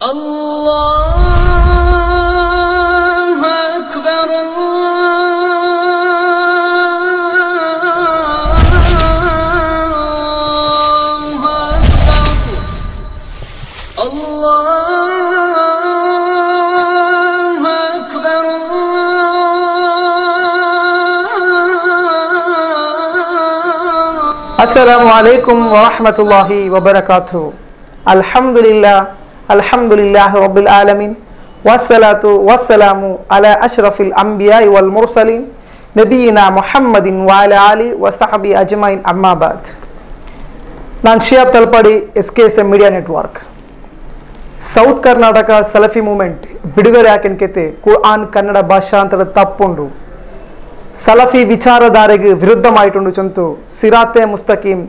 الله أكبر السلام عليكم ورحمة الله وبركاته. الحمد لله رب العالمين والصلاة والسلام على أشرف الأنبياء والمرسلين نبينا محمد وعلى آله وصحبه أجمعين أما بعد. ನಾನು Shiyab Talapady SKSM media network south Karnataka Salafi movement ಬಿಡುಗಡೆ ಹಾಕಿನ್ಕೆತೆ ಕುರ್ಆನ್ ಕನ್ನಡ ಭಾಷಾಂತರ ತಪ್ಪುಂಡು ಸಲಫಿ ವಿಚಾರಧಾರೆಗೆ ವಿರುದ್ಧಮಾಯಿಟುಂಡು ಚಂತು ಸಿರಾತೆ ಮುಸ್ತಕೀಂ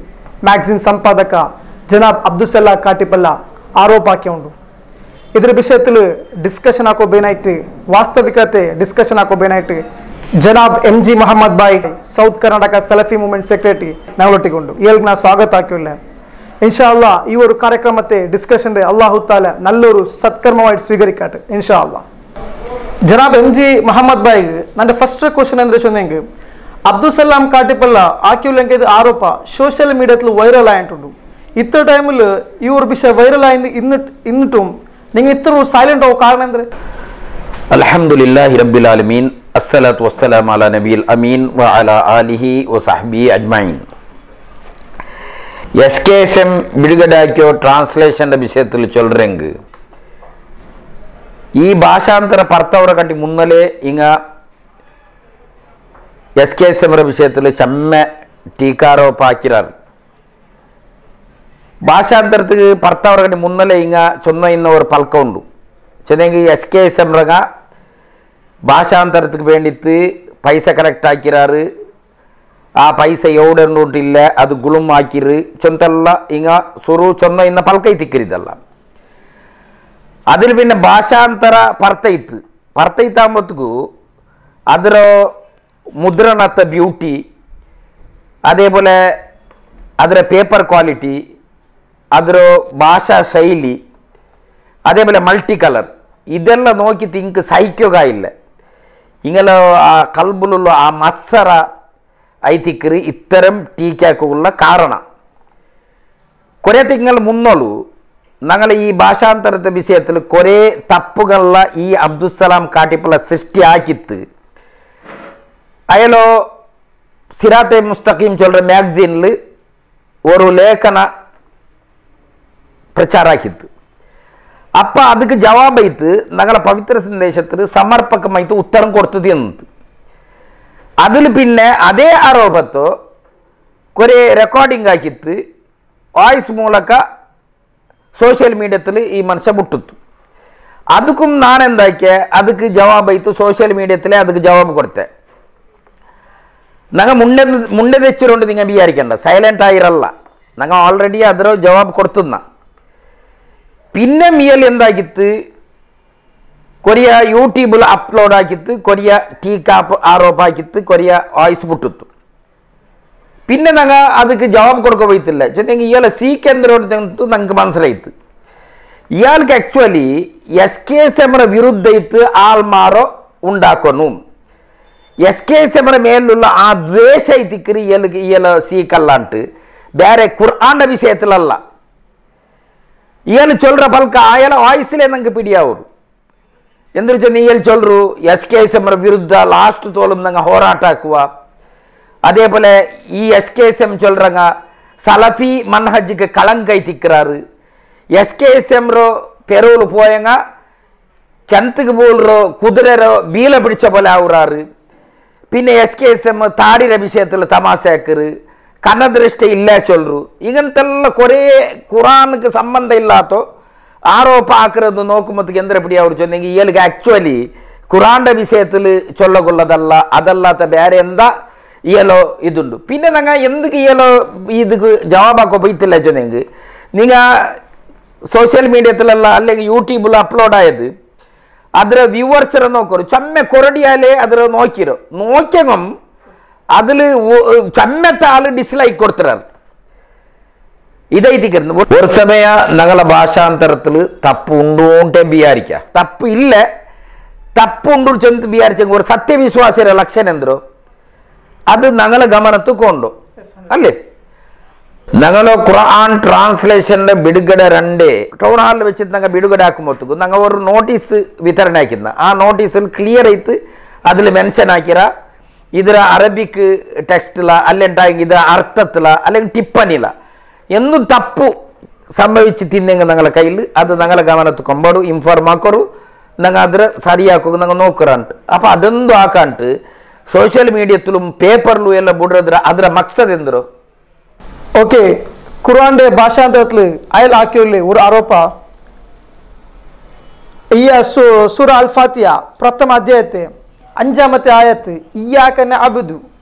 ಮ್ಯಾಗಝಿನ್ ಸಂಪಾದಕ ಜನಾಬ್ ಅಬ್ದುಸಲ್ಲಾ ಕಾಟಿಪಲ್ಲ ಆರೋಪ ಹಾಕ್ಯಂಡು ಇದರ ವಿಷಯത്തിൽ ಡಿಸ್ಕಷನ್ ಹಾಕೋಬೇನಾಯ್ತು ವಾಸ್ತವಿಕತೆ ಡಿಸ್ಕಷನ್ ಹಾಕೋಬೇನಾಯ್ತು ಜನಾಬ್ MG ಮೊಹಮ್ಮದ್ ಬಾಯ್ south Karnataka Salafi movement secretary ನಾವೊಟ್ಟಿಗೊಂಡು ಏಲ್ಗೆ ನಾ ಸ್ವಾಗತ ಹಾಕಿಲ್ಲ ಇನ್ಶಾ ಅಲ್ಲಾ ಈ ಒಂದು ಕಾರ್ಯಕ್ರಮത്തെ ಡಿಸ್ಕಷನ್ ಅಲ್ಲಾಹು ತಾಲ ನಲ್ಲೊರು ಸತ್ಕರ್ಮವಾയിട്ട് ಸ್ವೀಕರಿಕಾಟ ಇನ್ಶಾ ಅಲ್ಲಾ ಜನಾಬ್ MG ಮೊಹಮ್ಮದ್ ಬಾಯ್ ನನ್ನ ಫಸ್ಟ್ ಕ್ವಶನ್ ಅಂದ್ರೆ ಚೊಂದೆಂಗೆ ಅಬ್ದುಸಲಾಂ ಕಾಟಿಪಲ್ಲ ಆಕ್ಯುಲೆಂಗೆ ಆರೋಪ ಸೋಷಿಯಲ್ ಮೀಡಿಯಾದಲ್ಲಿ ವೈರಲ್ ಆಯ್ತುಂಡು ಇತ್ತ ಟೈಮಲ್ಲಿ ಇವ್ರ ವಿಷಯ ವೈರಲ್ ಆಯ್ತು ಇನ್ನಿಟ್ಟು ನಿಂಗೆ ಇತ್ತರು ಸೈಲೆಂಟ್ ಆಗೋ ಕಾರಣ ಅಂದ್ರೆ ಅಲ್ಹಮ್ದುಲಿಲ್ಲಾಹಿ ರಬ್ಬಿಲ್ ಆಲಮೀನ್ ಅಸ್ಸಲಾತು ವಸ್ಸಲಾಮು ಅಲಾ ನಬಿಯಿಲ್ ಅಮೀನ್ ವ ಅಲಾ ಆಲಿಹಿ ವ ಸಹ್ಬಿಹಿ ಅಜ್ಮഈನ್. SKSM ಬಿಡುಗಡೆಯಾಕಿಯೋ ಟ್ರಾನ್ಸ್ಲೇಷನ್ ವಿಷಯത്തിൽ ചൊല്றെങ്ക് ഈ ഭാഷാന്തര പർത്തവരെ കണ്ടി മുന്നലേ ഇങ്ങ SKSM വിഷയത്തിൽ ചമ്മ ടീക്കാരോപ്പാക്കിരാർ ಭಾಷಾಂತರಕ್ಕೆ ಪರ್ತವರ ಕಡೆ ಮುನ್ನಲೇ ಹಿಂಗ ಚೊನ್ನ ಇನ್ನವರು ಪಲ್ಕ ಉಂಡು ಚೆನ್ನಂಗಿ SKSM ರಗ ಭಾಷಾಂತರಕ್ಕೆ ಬೇಂಡಿತ್ತು ಪೈಸೆ ಕರೆಕ್ಟ್ ಹಾಕಿರಾರು ಆ ಪೈಸೆ ಎವಡನ್ನುಂಟಿಲ್ಲ ಅದು ಗುಳುಮ್ ಹಾಕಿರು ಚೊಂತೆಲ್ಲ ಹಿಂಗ ಸುರು ಚೊನ್ನ ಇನ್ನ ಪಲ್ಕ ತಿಕ್ಕಿರಿದಲ್ಲ അതിൽ പിന്നെ ഭാഷാന്തര പർത്തയിത്താകുമ്പോഴത്തേക്കു ಅದರ ಮುದ್ರಣದ ಬ್ಯೂಟಿ അതേപോലെ ಅದರ ಪೇಪರ್ ಕ್ವಾಲಿಟಿ ಅದರ ಭಾಷಾ ಶೈಲಿ അതേപോലെ ಮಲ್ಟಿ ಕಲರ್ ಇದೆಲ್ಲ നോക്കി ತಿಂಕ್ ಸಹಿಕ್ಯೋಗ ಇಲ್ಲ ಹಿಂಗೆಲ್ಲ ಆ ಕಲ್ಬುലുള്ള ಆ ಮತ್ಸರ ಐತಿಕ್ಕರು ഇത്തരം ടീക്കാക്കുള്ള ಕಾರಣ കുറേ തിങ്ങൾ മുന്നോളു ഞങ്ങൾ ഈ ഭാഷാന്തരത്തെ വിഷയത്തിൽ കുറേ തപ്പുകളുള്ള ഈ അബ്ദുസലാം കാട്ടിപ്പുള്ള സൃഷ്ടിയാക്കിത്ത് അയാളോ സിറാത്തെ മുസ്തഖീം ചൊല്ലുന്ന ಮ್ಯಾಗಝಿನ್ಲಿ ഒരു ലേഖന ಪ್ರಚಾರಾಕಿತ್ತು ಅಪ್ಪ ಅದಕ್ಕೆ ಜವಾಬೈತು ഞങ്ങളെ പവിത്ര ಸಂದೇಶത്തിൽ സമർപ്പകമായിട്ട് ഉത്തരം കൊടുത്തത് എന്നിട്ട് അതിൽ പിന്നെ അതേ ಆರೋಪತ್ತು കുറേ ರೆಕಾರ್ಡಿಂಗ್ ಹಾಕಿತ್ತು ವಾಯ್ಸ್ ಮೂಲಕ ಸೋಷಿಯಲ್ ಮೀಡಿಯಾದಲ್ಲಿ ಈ ಮನುಷ್ಯ ಮುಟ್ಟಿತ್ತು ಅದಕ್ಕೂ ನಾನೆಂದಾಕೆ ಅದಕ್ಕೆ ಜವಾಬಾಯಿತು ಸೋಷಿಯಲ್ ಮೀಡಿಯಾದಲ್ಲಿ ಅದಕ್ಕೆ ಜವಾಬು ಕೊಡ್ತೆ ನಂಗೆ ಮುಂಡೆ ತೆಚ್ಚಿರೋണ്ട് നിങ്ങൾ വിചാരിക്കണ്ട സൈലന്റ് ആയിരല്ല ഞങ്ങൾ ಆಲ್ರೆಡಿ ಅದರ ಜವಾಬು ಕೊಡ್ತದ പിന്നെ മിയൽ എന്താക്കിತ್ತು ಕೊರಿಯ ಯೂಟ್ಯೂಬ್ ಅಪ್ಲೋಡ್ ಹಾಕಿತ್ತು ಕೊರಿಯ ಟೀಕಾಪ್ ಆರೋಪ ಹಾಕಿತ್ತು ಕೊರಿಯ ವಾಯ್ಸ್ ಮುಟ್ಟಿತ್ತು പിന്നെ ഞങ്ങൾ ಅದಕ್ಕೆ ജവാബ് കൊടുക്കാൻ പോയിട്ടില്ല ചെന്നെങ്കിൽ ഇയാളെ സീക്കെന്തരോടു ഞങ്ങൾക്ക് മനസ്സിലായിത്ത് ഇയാൾക്ക് ആക്ച്വലി SKSM വിരുദ്ധ ആൾമാരോ ഉണ്ടാക്കുന്നു SKSM മേലുള്ള ആ ദ്വേഷ ഇതിക്കറി ഇയാൾ സീക്കല്ലാണ്ട് ಬೇರೆ ഖുർആന്റെ വിഷയത്തിലല്ല ഇയാൾ ചൊല്ലുற പൽക്ക അയാളെ ವಾಯ್ಸಲೇ ನಂಗೆ പിടിയാവൂರು ಎಂದು ಚೆನ್ನ ಇಯಾൾ ಚೊಲ್ರು SKSM ವಿರುದ್ಧ ಲಾಸ್ಟ್ ತೋಲಂ ನಂಗೆ ಹೋರಾಟ ಹಾಕುವ അതേപോലെ ഈ SKSM ചൊല്ലുറങ്ങ സലഫി മൻഹജിക്ക് കളങ്കൈ തിക്കറാറ് SKSM പെരൂല് പോയങ്ങ ಕೆಂತಗೆ ಬೋಲ್ರೋ ಕುದುರೆರೋ ಬೀಲ ಬಿಡಿച്ച പോലെ ആവുറാറ് പിന്നെ SKSM താടിയുടെ വിഷയത്തിൽ തമാശ ആക്കറ് കണ്ണദൃഷ്ടി ഇല്ല ചൊല്ലു ഇങ്ങനത്തെಲ್ಲ കുറേ ഖുറാനിക്ക് സംബന്ധം ഇല്ലാത്ത ആരോപ ആക്കുന്നത് നോക്കുമ്പോഴത്തേക്ക് എന്തിനപ്പടി അവർ ചൊന്നെങ്കിൽ ഇയാൾക്ക് ആക്ച്വലി ഖുറാന്റെ വിഷയത്തിൽ ചൊല്ലകൊള്ളതല്ല അതല്ലാത്ത ಬೇರೆ എന്താ ಇಯಲೋ ಇದುಂಡು പിന്നെ ನಂಗೆ ಎಂದಕ್ಕೆ ಇಯಲೋ ಇದಕ್ಕೆ ಜವಾಬ್ ಹಾಕೋ ಬೈತಿಲ್ಲ ಜೊನೆಗೆ ನೀವು ಸೋಷಿಯಲ್ ಮೀಡಿಯಾದಲ್ಲೆಲ್ಲ അല്ലെങ്കിൽ യൂട്യൂബിൽ ಅಪ್ಲೋಡ್ ಆയത് ಅದರ ವ್ಯೂವರ್ಸರ ನೋಕೋರು ಚಮ್ಮೆ ಕೊರಡಿಯಾಲೇ ಅದರ ನೋಕ್ಯಂಗಂ അതിൽ ചമ്മത്തെ ആൾ ഡിസ്ലൈക്ക് കൊടുത്തിരാറ് ഇതായിത്തിക്കരുന്നു ഒരു സമയ ഞങ്ങളെ ഭാഷാന്തരത്തിൽ തപ്പ് ഉണ്ടോണ്ടേ വിചാരിക്കുക തപ്പ് ഇല്ല തപ്പുണ്ടു ചെന്ന് വിചാരിച്ചെങ്കിൽ ഒരു സത്യവിശ്വാസിയുടെ ലക്ഷണം എന്തോ അത് ഞങ്ങളെ ഗമനത്ത് കൊണ്ടു അല്ലേ ഞങ്ങൾ ഖുർആൻ ട്രാൻസ്ലേഷന്റെ ಬಿಡುಗಡೆ രണ്ടേ ടൗൺ ഹാളിൽ വെച്ചിട്ട് ഞങ്ങൾ ಬಿಡುಗಡೆ ആക്കുമ്പോഴത്തേക്കും ഞങ്ങൾ ഒരു നോട്ടീസ് വിതരണ ആക്കുന്ന ആ നോട്ടീസിൽ ക്ലിയർ ആയിട്ട് അതിൽ മെൻഷൻ ആക്കിയ ಇದರ ಅರಬಿಕ್ ಟೆಕ್ಸ್ಟ್ಲ ಅಲ್ಲೆಂಟಾಗಿ ಇದರ ಅರ್ಥತ್ಲ അല്ലെങ്കിൽ ಟಿಪ್ಪಣಿಲ ಎಂದು ತಪ್ಪು ಸಂಭವಿಸಿ ತಿಂದಂಗೆ ഞങ്ങളെ കയ്യിൽ അത് ഞങ്ങളെ ഗമനത്ത് കൊമ്പോಡು ഇൻഫോർം ആക്കോರು ഞങ്ങൾ അതിൽ ಸರಿಯಾಕೋ ഞങ്ങൾ നോക്കറാണ്ട് അപ്പോൾ അതൊന്നും ആക്കാണ്ട് ಸೋಷಿಯಲ್ ಮೀಡಿಯಾത്തിലും പേപ്പറിലും എല്ലാം ಬಿಡ್ರದ್ರ ಅದರ ಮಕ್ಸದ್ ಎಂದರು ಓಕೆ ഖുർആന്റെ ഭാഷാന്തരത്തിൽ അയാൾ ആക്കിയുള്ള ഒരു ആരോപ ഈ സൂറ അൽ ഫാത്തിഹ പ്രഥಮ ಅಧ್ಯಾಯತೆ 5ാമത്തെ ആയത്ത് ഇയ്യാക നഅബ്ദു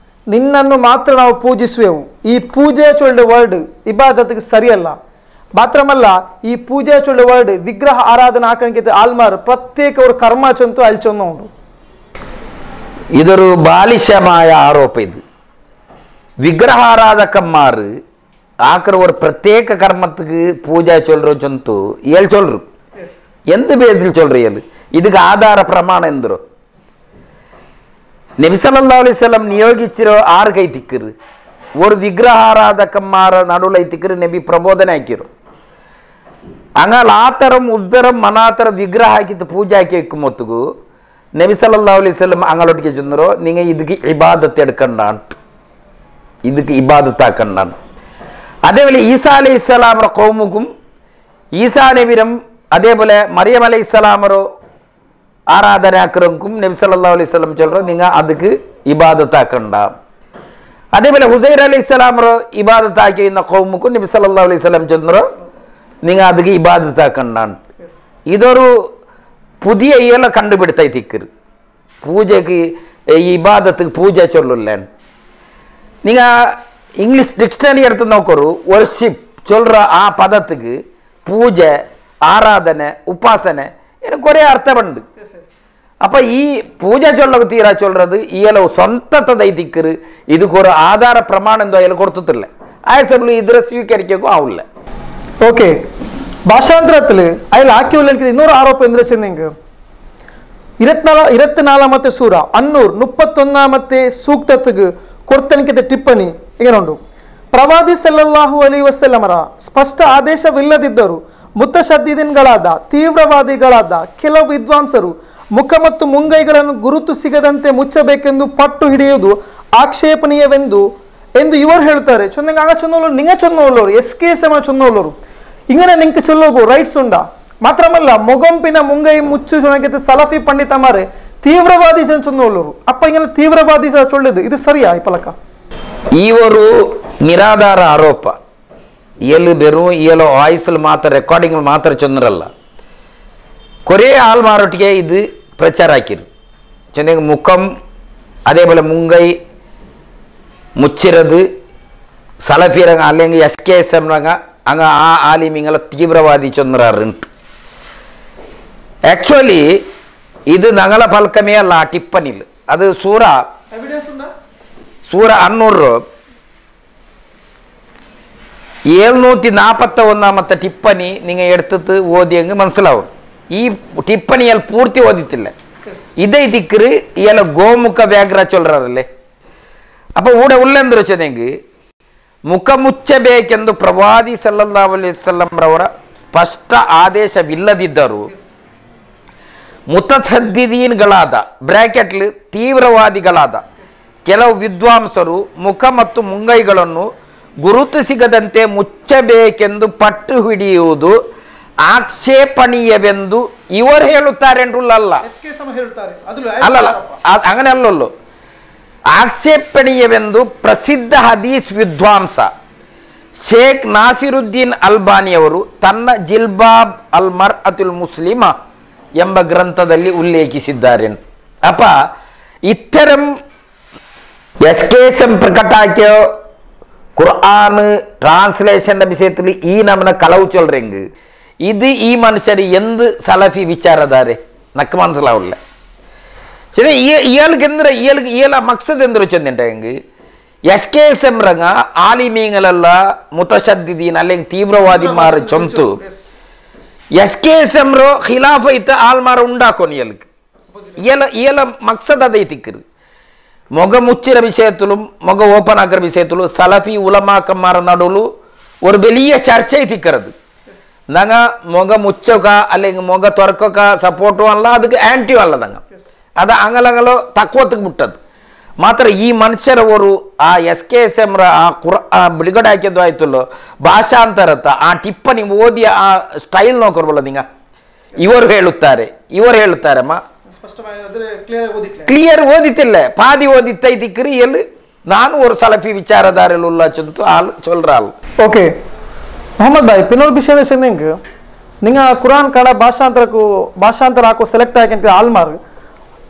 ನಿನ್ನನ್ನು ಮಾತ್ರ ನಾವು ಪೂಜಿಸುವೆವು ಈ ಪೂಜೆ ಚೊಳ್ಳೆ ವರ್ಡ್ ಇಬಾದತ್ಗೆ ಸರಿಯಲ್ಲ ಮಾತ್ರಮಲ್ಲ ಈ ಪೂಜೆ ಚೊಳ್ಳೆ ವರ್ಡ್ ವಿಗ್ರಹ ಆರಾಧನಾ ಆಕಣಿಕೆ ಆಲ್ಮಾರ್ ಪ್ರತ್ಯೇಕ ഒരു ಕರ್ಮ ಚಂತು ಅಲ್ಚೊಂದು ಉಂಟು ഇതൊരു ബാലിശമായ ആരോപ ഇത് വിഗ്രഹാരാധകന്മാർ ആക്കർ ഒരു പ്രത്യേക കർമ്മத்துக்கு പൂജ ചൊല്ലറോ ചൊಂತು ಏಳ್ ಚೊಲ್ಲರು എന്ത് ബേസിൽ ചൊല്ലറിയൽ ಇದಕ್ಕೆ ಆಧಾರ ಪ್ರಮಾಣ ಎಂದರು നബി സല്ലല്ലാഹു അലൈഹി വസല്ലം നിയോഗിച്ചിരോ ആറ് കൈത്തിക്കറ് ഒരു വിഗ്രഹാരാധകന്മാരെ നടുവൈത്തിക്കറ് നബി പ്രബോധന ആക്കിರೋ അങ്ങനെ ആത്തരം ഉദ്ദരം മനാത്തര വിഗ്രಹ ಹಾಕಿತ್ತು ಪೂಜೆ ಹಾಕಿ വെക്കുമ്പോഴത്തേಗೂ നബി സല്ലല്ലാഹു അലൈഹി വസല്ലം അങ്ങോട്ടേക്ക് ചെന്നರೋ നിങ്ങൾ ഇതിക്ക് ഇബാദത്ത് എടുക്കണ്ടാണ് ഇതിക്ക് ഇബാദത്ത് ആക്കണ്ടാണ് അതേപോലെ ഈസാ അലൈഹിസ്സലാമರ കൗമുക്കും ഈസാ നബിരം അതേപോലെ മറിയം അലൈഹിസ്സലാമರ ആരാധനാക്രമക്കും നബി സല്ലല്ലാഹു അലൈഹി വസല്ലം ചൊല്ലറോ നിങ്ങൾ അതിക്ക് ഇബാദത്ത് ആക്കണ്ട അതേപോലെ ഹുസൈർ അലൈഹിസ്സലാമರ ഇബാദത്ത് ആക്കിയുന്ന കൗമുക്കും നബി സല്ലല്ലാഹു അലൈഹി വസല്ലം ചൊല്ലറോ നിങ്ങൾ അതിക്ക് ഇബാദത്ത് ആക്കണ്ടാണ് ഇതൊരു പുതിയ ഇയല കണ്ടുപിടുത്തായി തിക്കറ് പൂജക്ക് ഇബാദത്ത് പൂജ ചൊല്ലില്ല നിങ്ങൾ ഇംഗ്ലീഷ് ഡിക്ഷണറി എടുത്ത് നോക്കൂ വർഷിപ്പ് ചൊല്ലറ ആ പദത്തിക്ക് പൂജ ആരാധന ഉപാസന ഇതിന് കുറേ അർത്ഥമുണ്ട് അപ്പൊ ഈ പൂജ ചൊല്ലക തീരാ ചൊല്ലത് ഇയാൾ സ്വന്തത്തെ തിക്കറ് ഇതിക്ക് ഒരു ആധാര പ്രമാണം എന്തോ അയാൾ കൊടുത്തിട്ടില്ല ആ സമയം ഇതിനെ സ്വീകരിക്കും ആവില്ല ഓക്കെ ഭാഷാന്തരത്തിൽ അയാൾ ആക്കിയുള്ള എനിക്ക് ಇನ್ನೊരു ആരോപം എന്താ വെച്ചെങ്കിൽ 24ാമത്തെ സൂറ അന്നൂർ 31ാമത്തെ സൂക്തത്തിക്ക് കൊടുത്തനിക്കത്തെ ಟಿಪ್ಪಣಿ എങ്ങനെയുണ്ട് ಪ್ರವಾದಿ ಸಲ್ಲಲ್ಲಾಹು ಅಲೈಹಿ ವಸಲ್ಲಮರ ಸ್ಪಷ್ಟ ಆದೇಶವಿಲ್ಲದಿದ್ದರೂ ಮುತಶದ್ದಿದಿನ್ಗಳಾದ ತೀವ್ರವಾದಿಗಳಾದ ಕೆಲವು ವಿದ್ವಾಂಸರು ಮುಖ ಮತ್ತು ಮುಂಗೈಗಳನ್ನು ಗುರುತು ಸಿಗದಂತೆ ಮುಚ್ಚಬೇಕೆಂದು ಪಟ್ಟು ಹಿಡಿಯುವುದು ಆಕ್ಷೇಪಣೀಯವೆಂದು ಇವರು ಹೇಳ್ತಾರೆ ചൊന്നെങ്കിൽ അങ്ങ ചൊന്നോളൂ നിങ്ങൾ ചൊന്നോളൂ SKSM ചൊന്നോളൂ ഇങ്ങനെ നിങ്ങൾക്ക് ചൊല്ലോകൂ റൈറ്റ്സ് ഉണ്ടാ മാത്രമല്ല മുഖംപിന മുങ്കൈ മുച്ചു ചൊന്നകത്തെ സലഫി പണ്ഡിതന്മാരെ തീവ്രവാദി ചൊന്നോളൂ അപ്പൊ ഇങ്ങനെ തീവ്രവാദി ചൊല്ലത് ഇത് സരിയാ ഇപ്പലക്ക ಈ ಒಂದು ನಿರಾಧಾರ ಆರೋಪ ಇಯಲು ಬೆರು ಇಯಲು ವಾಯ್ಸಲ್ಲಿ ಮಾತ್ರ ರೆಕಾರ್ಡಿಂಗ್ ಮಾತ್ರ ಚಂದ್ರಲ್ಲ കുറേ ആൾമാരൊട്ടിಗೆ ഇത് പ്രചാരാക്കിയിരുന്നു ചെന്നെങ്കിൽ മുഖം അതേപോലെ മുങ്കൈ മുച്ചിരത് സലഫിരങ്ങ അല്ലെങ്കിൽ SKSM അങ്ങ് ആ ആലിമിങ്ങളെ തീവ്രവാദി ചൊന്നറുണ്ട് ആക്ച്വലി ഇത് ഞങ്ങളെ ഫൽക്കമേ അല്ല ആ ടിപ്പണിൽ അത് സൂറ അന്നൂറ് 741ാമത്തെ ಟಿಪ್ಪಣಿ നിങ്ങൾ എടുത്തിട്ട് ഓതിയെങ്കിൽ മനസ്സിലാവും ഈ ಟಿಪ್ಪಣಿಯಲ್ಲಿ ಪೂರ್ತಿ ಓದಿತ್ತಿಲ್ಲ ಇದೇ ದಿಕ್ಕರು ಇಯಲ ಗೋಮುಖ ವ್ಯಾಘ್ರ ಚೊಲ್ಲರಲ್ಲೇ ಅಪ್ಪ ಊಡ ಉಲ್ಲೆಂದ್ರೆ വെച്ചെങ്കിൽ ಮುಖ ಮುಚ್ಚಬೇಕೆಂದು ಪ್ರವಾದಿ ಸಲ್ಲಲ್ಲಾಹು ಅಲೈಹಿ ವಸಲ್ಲಂ ರವರ ಸ್ಪಷ್ಟ ಆದೇಶವಿಲ್ಲದಿದ್ದರೂ ಮುತಸದ್ದಿದೀನ್ಗಳಾದ ಬ್ರಾಕೆಟ್ಲಿ ತೀವ್ರವಾದಿಗಳಾದ ಕೆಲವು ವಿದ್ವಾಂಸರು ಮುಖ ಮತ್ತು ಮುಂಗೈಗಳನ್ನು ಗುರುತು ಸಿಗದಂತೆ ಮುಚ್ಚಬೇಕೆಂದು ಪಟ್ಟು ಹಿಡಿಯುವುದು ಆಕ್ಷೇಪಣೀಯವೆಂದು ಇವರು ಹೇಳುತ್ತಾರೆ ಅಲ್ಲ ಅಲ್ಲಲ್ಲ അങ്ങനെ ಅಲ್ಲಲ್ಲೋ ಆಕ್ಷೇಪಣೀಯವೆಂದು ಪ್ರಸಿದ್ಧ ಹದೀಸ್ ವಿದ್ವಾಂಸ ಶೇಖ್ ನಾಸಿರುದ್ದೀನ್ ಅಲ್ಬಾನಿಯವರು ತನ್ನ ಜಿಲ್ಬಾಬ್ ಅಲ್ ಮರ್ಅತುಲ್ ಮುಸ್ಲಿಮ ಎಂಬ ಗ್ರಂಥದಲ್ಲಿ ಉಲ್ಲೇಖಿಸಿದ್ದಾರೆ ಅಪ್ಪ ഇത്തരം SKSM പ്രകടാക്കിയ ഖുർആൻ ട്രാൻസ്ലേഷന്റെ വിഷയത്തിൽ ഈ നമ്മളെ കളവ് ചൊല്ലറെങ്കിൽ ഇത് ഈ മനുഷ്യർ എന്ത് സലഫി വിചാരധാരെ നക്ക് മനസ്സിലാവില്ല ശരി ഇയാൾക്ക് ഇയാളെ മക്സദ് എന്ത് വെച്ചെന്നുണ്ടെങ്കിൽ SKSM ರಂಗ ಆಲಿಮೀಗಳೆಲ್ಲ ಮುತಶದ್ದಿದೀನ್ അല്ലെങ്കിൽ തീവ്രവാദിമാർ ചൊಂತು SKSM ರೋ ಖಿಲಾಫ ಇತ್ತ ಆಲ್ಮಾರ ഉണ്ടാಕೊನಿ ഇയല മക്സദ് അതൈത്തിക്കರು ಮೊಗ ಮುಚ್ಚಿರ ವಿಷಯത്തിലും ಮೊಗ ಓಪನ್ ಆಗರ ವಿಷಯത്തിലും സലഫി ഉലമാക്കന്മാർ നടുവിൽ ഒരു വലിയ ചർച്ച എത്തിക്കരുത് നങ്ങ ಮೊಗ ಮುಚ್ಚೋಕ അല്ലെങ്കിൽ ಮೊಗ തുറക്കൊക സപ്പോർട്ടും അല്ല ಅದಕ್ಕೆ ಆಂಟಿಯೂ ಅಲ್ಲ ನಂಗ ಅದು ಅಂಗಲಂಗಲೋ ತಕ್ವತ್ತಿಗೆ ಬಿಟ್ಟದ್ದು ಮಾತ್ರ ಈ ಮನುಷ್ಯರ ಅವರು ಆ SKSM ಆ ಬಿಡುಗಡೆ ಹಾಕಿದ್ದು ಆಯ್ತಲ್ಲೋ ಭಾಷಾಂತರತ ಆ ಟಿಪ್ಪಣಿ ಓದಿ ಆ ಸ್ಟೈಲ್ ನೋಕರ್ಬಲ್ಲ ನಿಂಗ ಇವರು ಹೇಳುತ್ತಾರಮ್ಮ ಕ್ಲಿಯರ್ ಓದಿತ್ತಿಲ್ಲ ಪಾದಿ ಓದಿತ್ತೈತಿಕ್ರಿ ಎಲ್ಲಿ ನಾನು ஒரு சலஃபி விசாரதாரில் உள்ள சொந்து ஆள் சொல்றாள் ಓಕೆ ಮೊಹಮ್ಮದ್ ಭಾಯ್ ಪಿನೋಲ್ ವಿಷಯ ಚೆಂದಿಂಗ್ ನಿಂಗ ಕುರಾನ್ ಕನ್ನಡ ಭಾಷಾಂತರ ಹಾಕೋ ಸೆಲೆಕ್ಟ್ ಹಾಕಂತ ಆಲ್ಮಾರ್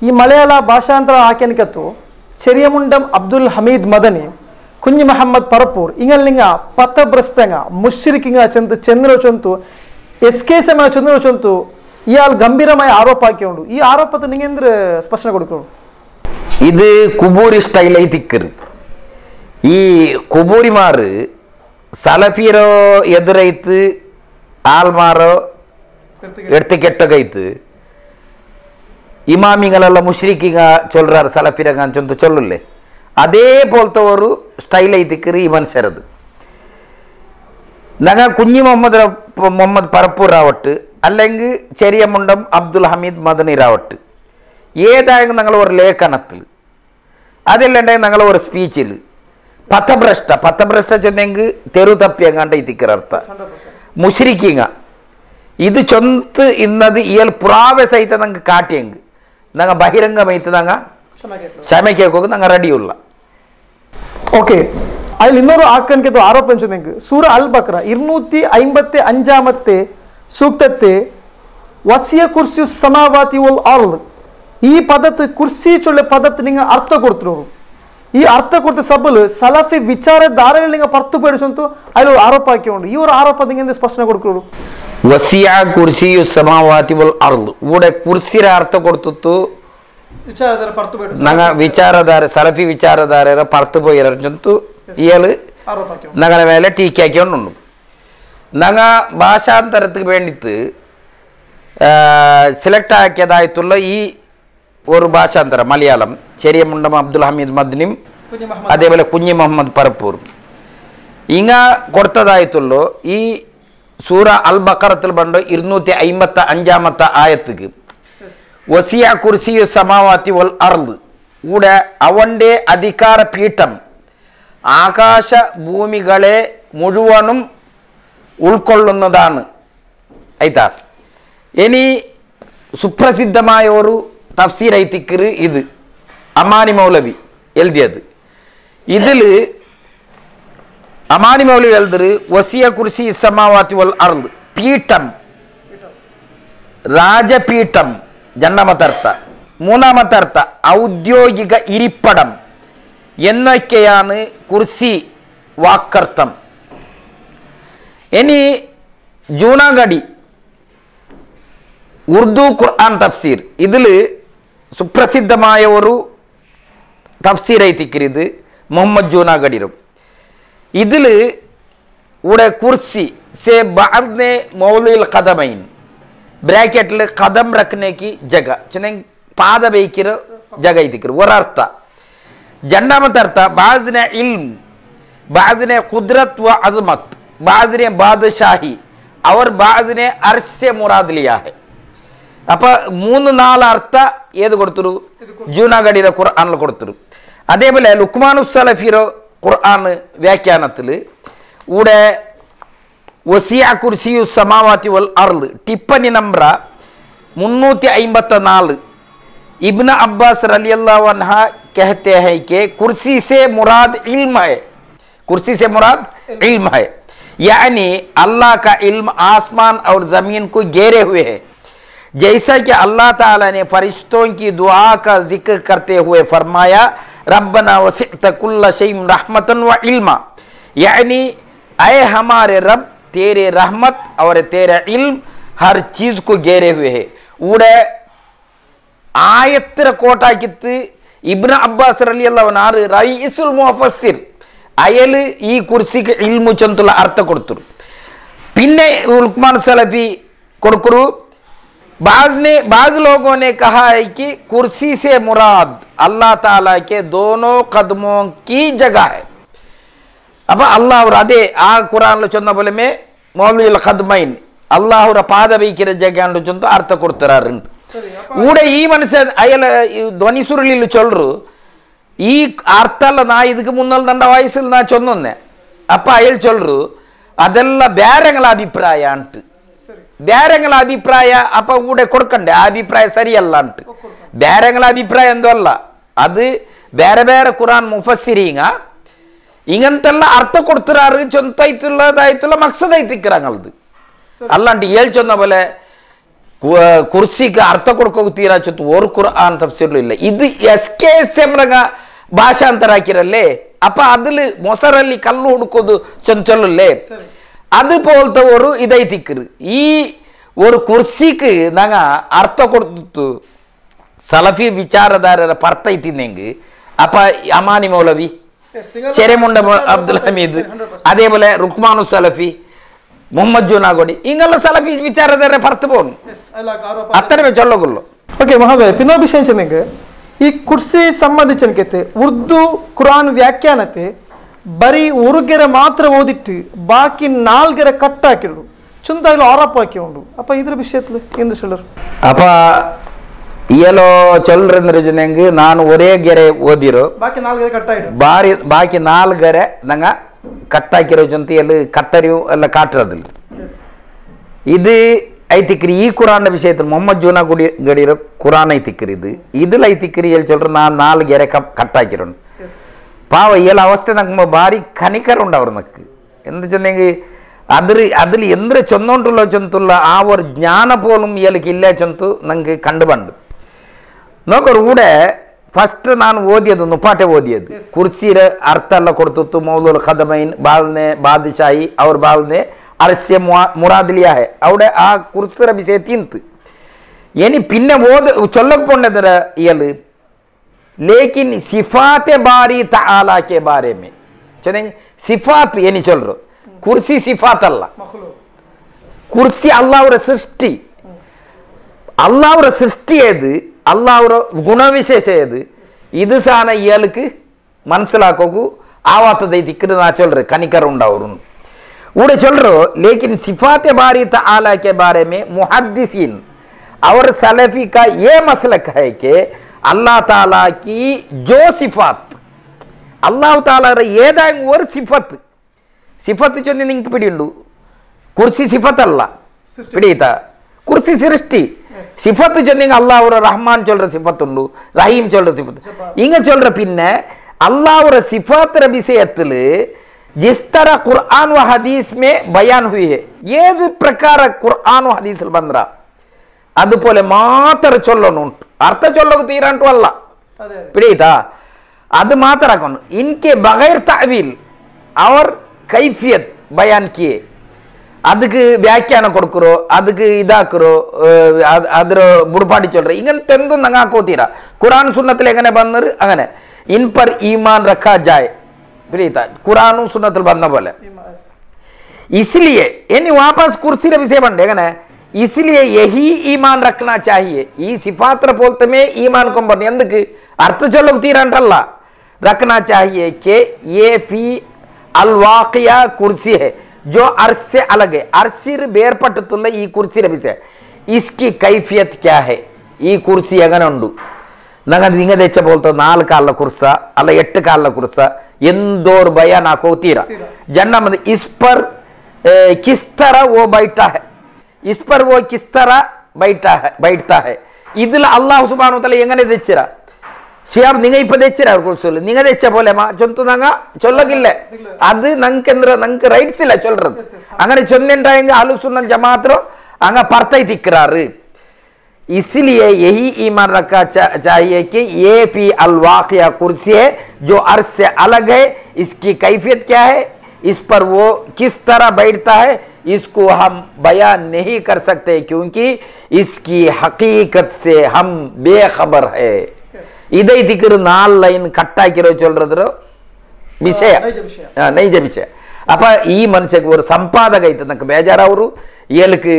ಈ ಮಲಯಾಳ ಭಾಷಾಂತರ ಹಾಕ್ಯನಿಕತ್ತು ചെറിയമുണ്ടം അബ്ദുൽ ഹമീദ് മദനി കുഞ്ഞു മുഹമ്മദ് പറപ്പൂർ ഇങ്ങലിങ്ങ പത്തഭ്രഷ്ടങ്ങ മുഷ്രിക്കിങ്ങ ചെന്നിರೋ ചൊಂತು SKSM ചെന്നിರೋ ചൊಂತು ഇയാൾ ഗംഭീരമായ ആരോപ ആക്കിയുണ്ട് ഈ ആരോപത്തെ നിങ്ങൾ എന്ത് സ്പഷ്ടന കൊടുക്കണം ഇത് കുബൂരി സ്റ്റൈലായി തിക്കറ് ഈ കുബൂരിമാർ സലഫിയರೋ ಎದುರೈತು ಆಲ್ಮಾರೋ ಎಡ್ತು ಕೆಟ್ಟಗೈತು ഇമാമിങ്ങളെല്ല മുഷ്രിക്കിങ്ങ ചൊല്றாரு സലഫിരങ്ങ ചൊಂತು ചൊല്ലുല്ലേ അതേപോലത്തെ ഒരു സ്റ്റൈൽ ಐತಿಕ್ರಿ ಈ ಮನುಷ್ಯರದು നങ്ങ കുഞ്ഞി മുഹമ്മദ് പറപ്പൂർ രാവട്ട് അല്ലെങ്കിൽ ചെറിയമുണ്ടം അബ്ദുൽ ഹമീദ് മദനി രാവട്ട് ഏതായെങ്കിലും ഞങ്ങൾ ഒരു ലേഖനത്തിൽ അതില്ലെങ്കിൽ ഞങ്ങൾ ഒരു സ്പീച്ചിൽ പത്തഭ്രഷ്ട ചെന്നെങ്കിൽ തെരു തപ്പിയങ്ങാണ്ട് ഇതിക്കറർത്ത മുഷ്രിക്കിങ്ങ ഇത് ചൊಂತು ഇന്നത് ഇയാൾ പുറാവെ സഹിತ ನಂಗೆ ಕಾಟಿಯಂಗೆ ನಂಗೆ ಬಹಿರಂಗಮೈತು ನಂಗೆ ಕ್ಷಮೆಗೆ ಹೋಗಿ ನಂಗೆ ರೆಡಿಯುಲ್ಲ ಓಕೆ അതിൽ ಇನ್ನೊಂದು ಆಕ್ರಮಣಕ್ಕೆ ಆರೋಪ ಎಂಚುದೆಂಗೆ ಸೂರ ಅಲ್ ಬಕ್ರ 255 ಸೂಕ್ತತೆ ವಸಿಯ ಕುರ್ಸಿ ಸಮಾವಾತಿ ವಲ್ ಅರ್ದ್ ಈ ಪದತ್ ಕುರ್ಸಿ ಚೊಳ್ಳೆ ಪದತ್ ನಿಂಗೆ ಅರ್ಥ ಕೊಡ್ತಿರೋ ಈ ಅರ್ಥ ಕೊಡ್ತ ಸಬಲ್ ಸಲಫಿ ವಿಚಾರಧಾರೆಗಳು ನಿಂಗೆ ಪರ್ತು ಪಡಿಸಂತು ಅಲ್ಲಿ ಆರೋಪ ಹಾಕಿಕೊಂಡು ಇವರ ಆರೋಪ ನಿಂಗೆ ಸ್ಪಷ್ಟನೆ ಕೊಡ್ಕೊಡು ವಸಿಯ ಕುರ್ಸಿಯು ಸಮಾವಾತಿ ವಲ್ ಅರ್ದ್ ಊಡೆ ಕುರ್ಸಿರ ಅರ್ಥ ಕೊಡ್ತಿತ್ತು ನಂಗೆ ವಿಚಾರಧಾರೆ ಸಲಫಿ ವಿಚಾರಧಾರೆರ ಪರ್ತು പോയിരഞ്ചಂತು ഇയാള് ഞങ്ങളുടെ മേലെ ടീക്ക് ആക്കിക്കൊണ്ടുണ്ട് ഞങ്ങ ഭാഷാന്തരത്തിന് വേണ്ടിയിട്ട് സെലക്ട് ആക്കിയതായിട്ടുള്ള ഈ ഒരു ഭാഷാന്തരം മലയാളം ചെറിയമുണ്ടം അബ്ദുൽ ഹമീദ് മദനിയും അതേപോലെ കുഞ്ഞി മുഹമ്മദ് പറപ്പൂറും ഇങ്ങ കൊടുത്തതായിട്ടുള്ള ഈ സൂറ അൽ ബഖറത്തിൽ ബണ്ട് 255 ആയത്തിക്ക് വസിയ കുർസിയു സമാവാതി വൽ അർദ് കൂടെ അവന്റെ അധികാര പീഠം ആകാശ ഭൂമികളെ മുഴുവനും ഉൾക്കൊള്ളുന്നതാണ് ആയിട്ടാ ഇനി സുപ്രസിദ്ധമായ ഒരു തഫ്സീർ ഐത്തിക്കറ് ഇത് അമാനി മൗലവി എഴുതിയത് ഇതിൽ അമാനി മൗലവി എഴുതറ് വസിയ കുർസി സമാവാതി വൽ അർദ് പീഠം രാജപീഠം രണ്ടാമത്തെ അർത്ഥ മൂന്നാമത്തെ അർത്ഥ ഔദ്യോഗിക ഇരിപ്പടം എന്നൊക്കെയാണ് കുർസി വാക്കർത്ഥം ഇനി ജൂനാഗഡി ഉർദു ഖുർആൻ തഫ്സീർ ഇതിൽ സുപ്രസിദ്ധമായ ഒരു തഫ്സീർ ഐത്തിക്കരുത് മുഹമ്മദ് ജൂനാഗഡിരും ഇതിൽ ഇവിടെ കുർസി से बाद ने मौलिल कदमैन ब्रैकेट कदम रखने की जगह चने पाद बेकिर जगह इतिकर और अर्थ जन्नमत अर्थ बाज ने इल्म बाज ने कुदरत व अजमत बाज ने बादशाही और बाज ने अर्श से मुराद लिया है अप 3-4 अर्थ ഏത് കൊടുത്തു ജൂനാഗഡിയുടെ ഖുർആനിൽ കൊടുത്തു അതേപോലെ ലുക്മാനുസ് സലഫിയുടെ ഖുർആൻ വ്യാഖ്യാനത്തിൽ ഇവിടെ വസിയ കുർസിയു സമാവാതി വൽ അർദ് टिप्पणी नंबर 354 इब्न अब्बास रलियल्लाहु अन्हा कहते हैं कि कुर्सी से मुराद इल्म है कुर्सी से मुराद इल्म है यानी अल्लाह का इल्म आसमान और ज़मीन को घेरे हुए है जैसा कि अल्लाह ताला ने फरिश्तों की दुआ का जिक्र करते हुए फरमाया रब्बना वसिअत कुल्ल शैइन रहमतन व इल्मा यानी ऐ हमारे रब तेरे रहमत और तेरा इल्म हर चीज को घेरे हुए है ऊടെ ആയത്ര കോട്ടാക്കിത്ത് ഇബ്നു അബ്ബാസ് റളിയല്ലാഹു അൻഹു റഈസുൽ മുഫസ്സിർ അയൽ ഈ കുർസിക്ക് ഇൽമു ചൊന്തുള്ള അർത്ഥം കൊടുത്തു. പിന്നെ ലുക്മാൻ സലഫി കൊടുക്കൂ बाज लोगों ने कहा है कि कुर्सी से मुराद अल्लाह ताला के दोनों कदमों की जगह है. अब अल्लाह अदे आ कुरान चंद बोले में मौलुल खदमैन अल्लाह पाद वैक्किर जगह चंद अर्थ कोड्तारे ऊडे ई मनुष्य अयल ध्वनि सुरुलिल चोल्लरु ई अर्थ ना इदक्कु मुन्नल नंड वयस्सिल ना चोन्नोन्ने अप्प अयल चोल्लरु अदेल्ल बेरेंगल अभिप्राय अंट ಬೇರೆಗಳ ಅಭಿಪ್ರಾಯ ಅಪ್ಪ ಕೂಡ ಕೊಡ್ಕಂಡೆ ಆ ಅಭಿಪ್ರಾಯ ಸರಿಯಲ್ಲ ಅಂತ ಬೇರೆಗಳ ಅಭಿಪ್ರಾಯ ಎಂದು ಅಲ್ಲ ಅದು ಬೇರೆ ಬೇರೆ ಕುರಾನ್ ಮುಫಸ್ಸಿರೀಂಗ ಇಂಗಂತೆಲ್ಲ ಅರ್ಥ ಕೊಡ್ತಾರು ಚೊಂತೈತುಲ್ಲ ಮಕ್ಸದ ಐತಿಕ್ಕರಂಗಲ್ದು ಅಲ್ಲ ಅಂತ ಹೇಳ್ಚೊಂದ ಬೋಲೆ ಕುರ್ಸಿಗೆ ಅರ್ಥ ಕೊಡ್ಕೋತೀರಾ ಚೊತ್ತು ಓರ್ ಕುರಾನ್ ತಫ್ಸೀರ್ಲು ಇಲ್ಲ ಇದು SKSM ರಗ ಭಾಷಾಂತರ ಹಾಕಿರಲ್ಲೇ ಅಪ್ಪ ಅದಲ್ಲಿ ಮೊಸರಲ್ಲಿ ಕಲ್ಲು ಹುಡುಕೋದು ಚೊಂಚೊಲ್ಲೇ അതുപോലത്തെ ഒരു ഇതൈത്തിക്കറ് ഈ ഒരു കുർസിക്ക് ഞങ്ങ അർത്ഥം കൊടുത്തു സലഫി വിചാരധാരയുടെ പർത്തൈത്തിന്നെങ്കിൽ അപ്പൊ അമാനി മൗലവി ചെരമുണ്ട അബ്ദുൽ ഹമീദ് അതേപോലെ റുക്മാനു സലഫി മുഹമ്മദ് ജൂനാഗോടി ഇങ്ങനെയുള്ള സലഫി വിചാരധാര പുറത്തു പോകുന്നു അത്രമേ ചൊല്ലുള്ളൂ. ഓക്കെ മഹാബേ പിന്നെ വിഷയം ചെന്നെങ്കിൽ ഈ കുർസി സംബന്ധിച്ചെനിക്കത്തെ ഉറുദു ഖുർആൻ വ്യാഖ്യാനത്തെ ಬರೀ ಉರುಗೆರೆ ಮಾತ್ರ ಓದಿಟ್ಟು ಬಾಕಿ 4 ಗೆರೆ ಕಟ್ಟಾಕಿಡು ಚುಂದಾಗಲು ಆರೋಪಾಕಿ ಉಂಡು ಅಪ್ಪ ಇದ್ರ ವಿಷಯത്തിൽ ಎಂದು சொல்லರು ಅಪ್ಪ ಇಯಲೋ ಚೊಲ್ರಂದ್ರಜನೆಂಗ್ ನಾನು ಒರೇ ಗೆರೆ ಓದಿರೋ ಬಾಕಿ 4 ಗೆರೆ ಕಟ್ಟಾಯಿಡು ಬಾಕಿ 4 ಗೆರೆ ನಂಗ ಕಟ್ಟಾಕಿರೋ ಜೊತೆಯಲ್ಲಿ ಕತ್ತರಿಯು ಎಲ್ಲ ಕಾಟಿರೋದಿಲ್ಲ ಇದು ಐತಿಕ್ರಿ ಈ ಕುರಾನ್ ವಿಷಯത്തിൽ ಮೊಹಮ್ಮದ್ ಜೂನಾ ಗಡಿರೋ ಕುರಾನ್ ಐತಿಕ್ರಿ ಇದಿಲ್ಲ ಐತಿಕ್ರಿ ಎಲ್ಲಿ ಚೊಲ್ರು ನಾನು 4 ಗೆರೆ ಕಟ್ಟಾಕಿರೋನು പാവ ഇയാൾ അവസ്ഥ നമുക്ക് ഭാരി കനിക്കറുണ്ട് നമുക്ക് എന്ത് ചെന്നെങ്കിൽ അതിൽ എന്ത് ചൊന്നോണ്ടുള്ള ചൊന്തുള്ള ആ ഒരു ജ്ഞാനം പോലും ഇയാൾക്ക് ഇല്ല ചൊന്തു നമുക്ക് കണ്ടുപണ്ട് നോക്കൊരു കൂടെ ഫസ്റ്റ് ನಾನು ಓದಿಯದು ನುಪಾಟೆ ಓದಿಯದು ಕುರ್ಸಿರ ಅರ್ಥ ಎಲ್ಲ ಕೊಡ್ತು ಮೌಲುಲ್ ಖದಮೈನ್ ಬಾಲ್ನೆ ಬಾದಶಾಹಿ ಅವ್ರ ಬಾಲ್ನೆ ಅರಸ್ಯ ಮುರಾದಿಲಿಯಾ ಹೈ അവിടെ ಆ ಕುರ್ಸಿರ ವಿಷಯ ತಿಂತು ಏನಿ പിന്നെ ചൊല്ലಕ್ಕೆ പോണ്ടದರ ಇಯಲ್ लेकिन सिफात बारी ताला के बारे में चलेंगे सिफात ये नहीं चल रहा कुर्सी सिफात अल्लाह कुर्सी अल्लाह सृष्टि अल्लाह सृष्टि अल्लाह गुण विशेष ಇದು ಸಾನ ಇಯಲ್ಕು ಮನಸ್ಸಲಾಕೋಕು ಆವಾತದೈತಿಕ್ಕಿರು ನಾ ಚೊಲ್ರೆ ಕನಿಕರ ಉಂಡವರು ಊಡೆ ಚೊಲ್ರು लेकिन सिफात बारी ताला के बारे में मुहद्दिसीन और सलफी का ये मसलक है कि अल्लाह ताला की जो सिफात अल्लाह ताला ഏതെങ്കിലും ഒരു സിഫത്ത് സിഫത്ത് ചൊല്ലി നിങ്ങൾക്ക് പിടിയുണ്ടു കുർസി സിഫത്ത് അല്ല പിടിയിത്ത കുർസി സൃഷ്ടി സിഫത്ത് ചൊല്ലിங்க അല്ലാഹുവ റഹ്മാൻ ചൊല്ற സിഫത്ത് ഉണ്ട് റഹീം ചൊല്ற സിഫത്ത് ഇങ്ങ ചൊല്ற പിന്നെ അല്ലാഹുവ സിഫാത്ത് വിഷയത്തിൽ जिस तरह कुरान व हदीस में बयान हुई है ഏത് പ്രಕಾರ ഖുർആൻ व ഹദീസിൽ ಬಂದ್ರ അതുപോലെ മാത്രം ചൊല്ലണുണ്ട് अर्थ चोल्लोगु तीरंटू अल्ल पिड़ीता ಅದು ಮಾತ್ರ ಹಾಕೊಂಡು इनके बगैर तावील और कैफियत बयान किए ಅದಕ್ಕೆ ವ್ಯಾಖ್ಯಾನ ಕೊಡ್ಕರೋ ಅದಕ್ಕೆ ಇದಾಕರೋ ಅದರ ಬುಡಪಾಡಿ ಚೊಲ್ರೆ ಇಂಗಂತೆಂದು ನಂಗೆ ಹಾಕೋತೀರಾ ಕುರಾನ್ ಸುನ್ನത്തിൽ എങ്ങനെ ಬಂದರು അങ്ങനെ इन पर ईमान रखा जाए पिड़ीता कुरान सुन्नത്തിൽ ಬಂದ പോലെ इसलिए यानी वापस कुर्सी रे विषय बंदे एങ്ങനെ इसलिए यही ईमान रखना चाहिए ई सिफात बोलते में ईमान को बने अंदर अर्थ चलो तीरंटल्ला रखना चाहिए कि ये फी अलवाकिया कुर्सी है जो अर्श से अलग है अर्शिर बेर्पट्टुल्ला ई कुर्सी विषय इसकी कैफियत क्या है ई कुर्सी एगने उंडु ನಂಗೆ ಹಿಂಗೆ ಹೆಚ್ಚ ಬೋಲ್ತ 4 ಕಾಲ ಕುರ್ಸ ಅಲ್ಲ 8 ಕಾಲ ಕುರ್ಸ ಎಂದೋರ್ ಬಯಾನ್ ಹಾಕೋತೀರಾ ಜನ್ನ ಮಂದಿ इस पर किस तरह वो बैठा है इस पर वो किस तरह बैठता है ഇതിൽ അല്ലാഹു സുബ്ഹാനഹു വ തആല എങ്ങനെ തെച്ചിരാ ശിയാബ് നിങ്ങൾ ഇപ്പോ തെച്ചിരാ കുർസിൽ നിങ്ങൾ തെച്ച പോലെ ചൊന്തു നങ്ങ ചൊല്ലകില്ല അത് നമുക്ക് റൈറ്റ്സ് ഇല്ല ചൊല്ലறது അങ്ങനെ ചൊന്നിണ്ടായെങ്കിൽ അഹ്ലുസ് സുന്നൽ ജമാഅത്ത് അങ്ങ പർത്തൈ തിക്റാറ് इसलिए यही ईमान रखा चाहिए कि ये फी अलवाक़िया कुर्सी है जो अर्श से अलग है इसकी कैफियत क्या है इस पर वो किस तरह बैठता है इसको हम बयान नहीं कर सकते क्योंकि इसकी हकीकत से हम बेखबर है ಇದೈತಿಕ್ಕರು 4 ಲೈನ್ ಕಟ್ಟಾಕಿರೋ ಚೊಲ್ರದ್ರು ವಿಷಯ ನೈಜ ವಿಷಯ. ಅಪ್ಪ ಈ ಮನುಷ್ಯಕ್ಕೆ ಒಂದು ಸಂಪಾದಕ ಐತೆ ನನಗೆ ಬೇಜಾರವರು ಏಲಕ್ಕೆ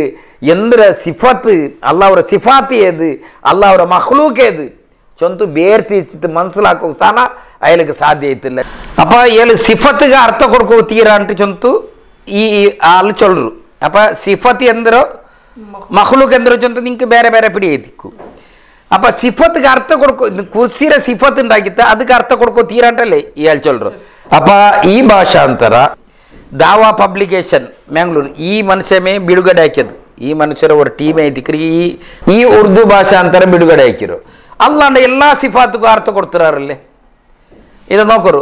ಎಂದ್ರ ಸಿಫತ್ ಅಲ್ಲ ಅವರ ಸಿಫಾತಿ ಏದು ಅಲ್ಲ ಅವರ ಮಹ್ಲೂಕ್ ಏದು ಚೊಂತು ಬೇರ್ ತೀರ್ಚಿತ್ತು ಮನ್ಸಲು ಹಾಕೋ ಸಾನ ಅಯ್ಯಲಿಗೆ ಸಾಧ್ಯ ಐತಿಲ್ಲ. ಅಪ್ಪ ಏಳು ಸಿಫತ್ಗೆ ಅರ್ಥ ಕೊಡ್ಕೋತೀರಾ ಅಂತ ಚೊಂತು ಈ ಅಲ್ಲಿ ಚೊಲ್ರು. ಅಪ್ಪ ಸಿಫತ್ ಎಂದ್ರು ಮಹ್ಲೂಕ್ ಎಂದ್ರು ಚೊಂತು ನಿಂಗೆ ಬೇರೆ ಬೇರೆ ಪಿಡಿ ಐತಿಕ್ಕು. ಅಪ್ಪ ಸಿಫತ್ಗೆ ಅರ್ಥ ಕೊಡ್ಕೊ ಕುಸಿರ ಸಿಫತ್ ಉಂಟಾಗಿತ್ತ ಅದಕ್ಕೆ ಅರ್ಥ ಕೊಡ್ಕೋತೀರಾ ಅಂತಲ್ಲೇ ಹೇಳಿ ಚೊಲ್ರು. ಅಪ್ಪ ಈ ಭಾಷಾಂತರ ದಾವಾ ಪಬ್ಲಿಕೇಶನ್ ಮ್ಯಾಂಗ್ಳೂರು ಈ ಮನುಷ್ಯಮೇ ಬಿಡುಗಡೆ ಹಾಕಿದ್ದು. ಈ ಮನುಷ್ಯರ ಒಂದು ಟೀಮ್ ಐತಿಕ್ರಿ ಈ ಉರ್ದು ಭಾಷಾಂತರ ಬಿಡುಗಡೆ ಹಾಕಿರು. ಅಲ್ಲಾಂಡ ಎಲ್ಲ ಸಿಫಾತ್ಗೂ ಅರ್ಥ ಕೊಡ್ತಾರಲ್ಲೇ. ಇದು ನೋಕರು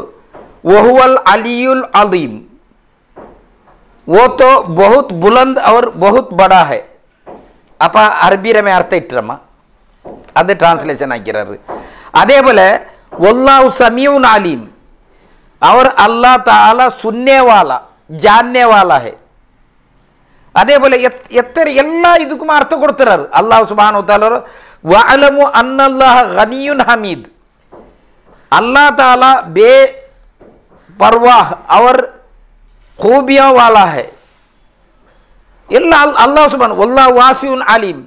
ವಹುವಲ್ ಅಲಿಯುಲ್ ಅಲೀಮ್ वो तो बहुत बुलंद और बहुत बड़ा है. ಅಪ್ಪ ಅರಬಿರ ಮೇ ಅರ್ಥ ಇಟ್ಟರಮ್ಮ ಅದೇ ಟ್ರಾನ್ಸ್ಲೇಷನ್ ಹಾಕಿರಾರು. അതേപോലെ वल्लाहु समीउन अलीम और अल्लाह ताला सुनने वाला जानने वाला है. അതേപോലെ എത്ര എല്ലാ ഇതുക്കും അർത്ഥം കൊടുത്തിരാറ്. അല്ലാഹു സുബ്ഹാനഹു തആല വഅലമു അന്നല്ലാഹ ഗനിയുൻ ഹമീദ് अल्लाह ताला बे परवाह और खूबियों वाला है. अल्लाह सुब्हान वल्लाहु वासिउन अलीम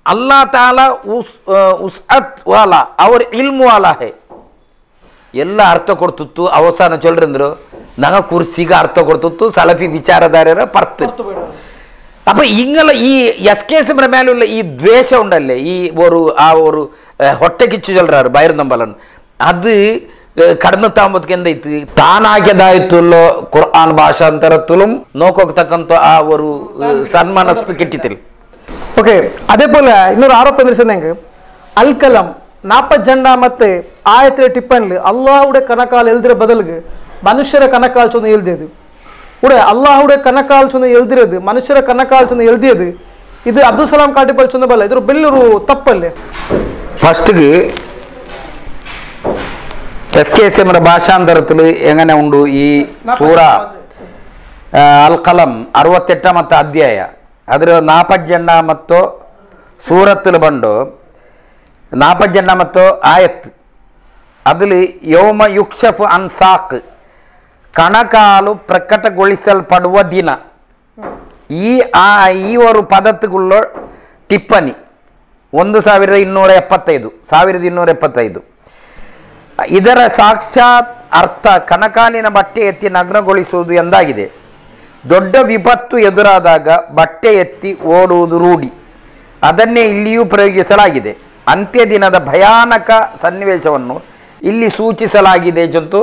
अल्लाह ताला उसअत वाला और इल्म वाला है. ಎಲ್ಲ ಅರ್ಥ ಕೊಡ್ತಿತ್ತು ಅವಸಾನ ಚೊಲ್ರಂದ್ರು ನಂಗೆ ಕುರ್ಸಿಗೆ ಅರ್ಥ ಕೊಡ್ತಿತ್ತು ಸಲಫಿ ವಿಚಾರಧಾರರ ಪರ್ತು. ಅಪ್ಪ ಹಿಂಗಲ್ಲ ಈ ಎಸ್ಕೇಸಿಮ್ರ ಮೇലുള്ള ಈ ದ್ವೇಷ ಉಂಡಲ್ಲೇ ಈ ஒரு ಹೊಟ್ಟೆ ಕಿಚ್ಚು ಚೊಲ್ರಾರು ಬೈರ್ ನಂಬಲನ್ನು ಅದು ಕಡನ ತಾಂಬತ್ಗೆ ಎಂದೈತು ತಾನಾಗ್ಯದಾಯ್ತುಲ್ಲೋ ಕುರ್ಆನ್ ಭಾಷಾಂತರತ್ತುലും നോക്കത്തಕ್ಕಂತ ಆ ஒரு ಸನ್ಮಾನಸ್ಸು ಕಿಟ್ಟಿತಿಲ್ಲ. ಓಕೆ അതേപോലെ ಇನ್ನೊಂದು ಆರೋಪ ಅಂದ್ರೆ சொன்னேங்க ಅಲ್ ಕಲಂ 40 ಜಂಡ ಮತ್ತೆ ಆಯತ್ರ ಟಿಪ್ಪನ್ಲು ಅಲ್ಲಾಹುಡೆ ಕನಕಾಲ್ ಎಲ್ದಿರ ಬದಲಿಗೆ ಮನುಷ್ಯರ ಕನಕಾಲ್ ಚೊಂದು ಎಲ್ದಿಯದು ಉಡೆ ಅಲ್ಲಾಹುಡೆ ಕನಕಾಲ್ ಚೊಂದು ಎಲ್ದಿರೋದು ಮನುಷ್ಯರ ಕನಕಾಲ್ ಚೊಂದು ಎಲ್ದಿಯದು ಇದು ಅಬ್ದುಲ್ ಸಲಾಂ ಕಾಟಿಪಲ್ ಚೊಂದು ಬಲ್ಲ ಇದ್ರ ಬೆಲ್ಲೂರು ತಪ್ಪಲ್ಲೇ. ഫസ്റ്റ്ക്ക് എസ്കെഎസ്എമ്മിന്റെ ഭാഷാന്തരത്തിൽ എങ്ങനെ ഉണ്ട് ഈ സൂറ അൽ കലം 68ാമത്തെ അധ്യായ അതിൽ 40 സൂറത്തിൽ ಬಂದು 40 ಆಯತ್ അതിൽ ಯೌಮ ಯುಕ್ಷಫು ಅನ್ ಸಾಕ್ ಕಣಕಾಲು ಪ್ರಕಟಗೊಳಿಸಲ್ಪಡುವ ದಿನ ಈ ಒಂದು ಪದಕ್ಕುള്ള ಟಿಪ್ಪಣಿ 1275 ಇದರ ಸಾಕ್ಷಾತ್ ಅರ್ಥ ಕಣಕಾಲಿನ ಬಟ್ಟೆ ಎತ್ತಿ ನಗ್ನಗೊಳಿಸುವುದು ಎಂದಾಗಿದೆ. ದೊಡ್ಡ ವಿಪತ್ತು ಎದುರಾದಾಗ ಬಟ್ಟೆ ಎತ್ತಿ ಓಡುವುದು ರೂಢಿ. ಅದನ್ನೇ ಇಲ್ಲಿಯೂ ಪ್ರಯೋಗಿಸಲಾಗಿದೆ. ಅಂತ್ಯ ದಿನದ ಭಯಾನಕ ಸನ್ನಿವೇಶವನ್ನು ಇಲ್ಲಿ ಸೂಚಿಸಲಾಗಿದೆ ಜೊತೆ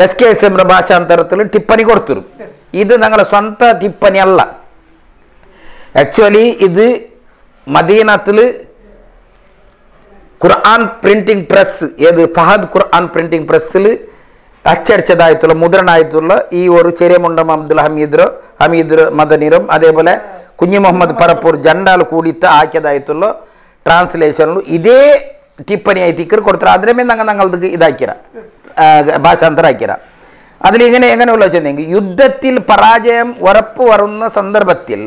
ಎಸ್ಕೆಎಸ್ಎಂ ಭಾಷಾಂತರದಲ್ಲಿ ಟಿಪ್ಪಣಿ ಕೊಡ್ತರು. ಇದು ഞങ്ങള ಸ್ವಂತ ಟಿಪ್ಪಣಿ ಅಲ್ಲ. ആക്ച്വലി ഇത് മദീനത്തിൽ ഖുർആൻ പ്രിന്റിംഗ് പ്രസ് ഏത് ഫഹദ് ഖുർആൻ പ്രിന്റിംഗ് പ്രസ്സിൽ അച്ചടിച്ചതായിട്ടുള്ള മുദ്രണായിട്ടുള്ള ഈ ഒരു ചെറിയമുണ്ടം അബ്ദുൽ ഹമീദ് മദനീറും അതേപോലെ കുഞ്ഞി മുഹമ്മദ് പരപ്പൂർ ജണ്ടാൽ കൂടിയിട്ട് ആക്കിയതായിട്ടുള്ള ട്രാൻസ്ലേഷനിലും ഇതേ ಟಿಪ್ಪಣಿ ಐತಿಕ್ಕರು ಕೊಡ್ತಾರೆ. ಅದರ ಮೇಲೆ ഞങ്ങൾക്ക് ഇതാക്കിയ ഭാഷാന്തരം ആക്കിയ അതിൽ എങ്ങനെയുള്ള വെച്ചെങ്കിൽ യുദ്ധത്തിൽ പരാജയം ഉറപ്പ് വരുന്ന സന്ദർഭത്തിൽ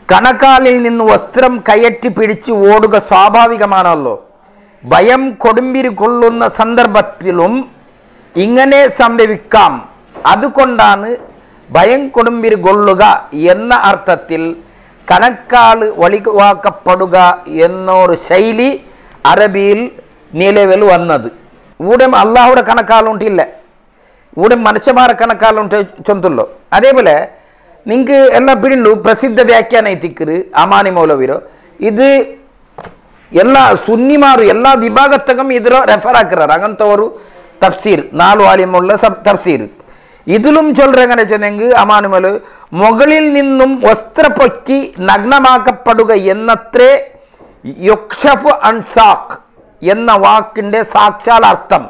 കണക്കാലിൽ നിന്ന് വസ്ത്രം കയറ്റി പിടിച്ച് ഓടുക സ്വാഭാവികമാണല്ലോ. ഭയം കൊടുമ്പിരി കൊള്ളുന്ന സന്ദർഭത്തിലും ഇങ്ങനെ സംഭവിക്കാം. അതുകൊണ്ടാണ് ഭയം കൊടുമ്പിരി കൊള്ളുക എന്ന അർത്ഥത്തിൽ കണക്കാൾ ഒഴിവാക്കപ്പെടുക എന്നൊരു ശൈലി അറബിയിൽ നിലവിൽ വന്നത്. ഇവിടെ അള്ളാഹുടെ കണക്കാളുണ്ടില്ല, ഇവിടെ മനുഷ്യന്മാരെ കണക്കാളുണ്ട് ചൊന്തുള്ളൂ. അതേപോലെ നിങ്ങൾക്ക് എല്ലാം പിടിണ്ടു പ്രസിദ്ധ വ്യാഖ്യാന ಐತಿಕ್ಕರು ಅಮಾನಿ ಮೌಲವಿರೋ ಇದು ಎಲ್ಲ ಸುನ್ನಿಮಾರು ಎಲ್ಲ ವಿಭಾಗತ್ತಗಂ ಇದರ ರೆಫರ್ ಹಾಕಿರಾರು. അങ്ങനത്തെ തഫ്സീർ 4 വാല്യമുള്ള തഫ്സീർ ഇതിലും ചൊല്ലുറങ്ങനെ ചെന്നെങ്കിൽ അമാനുമൽ മുകളിൽ നിന്നും വസ്ത്രപ്പൊക്കി നഗ്നമാക്കപ്പെടുക എന്നത്രേ യുക്ഷഫു അൻസാഖ് എന്ന വാക്കിൻ്റെ സാക്ഷാൽ അർത്ഥം.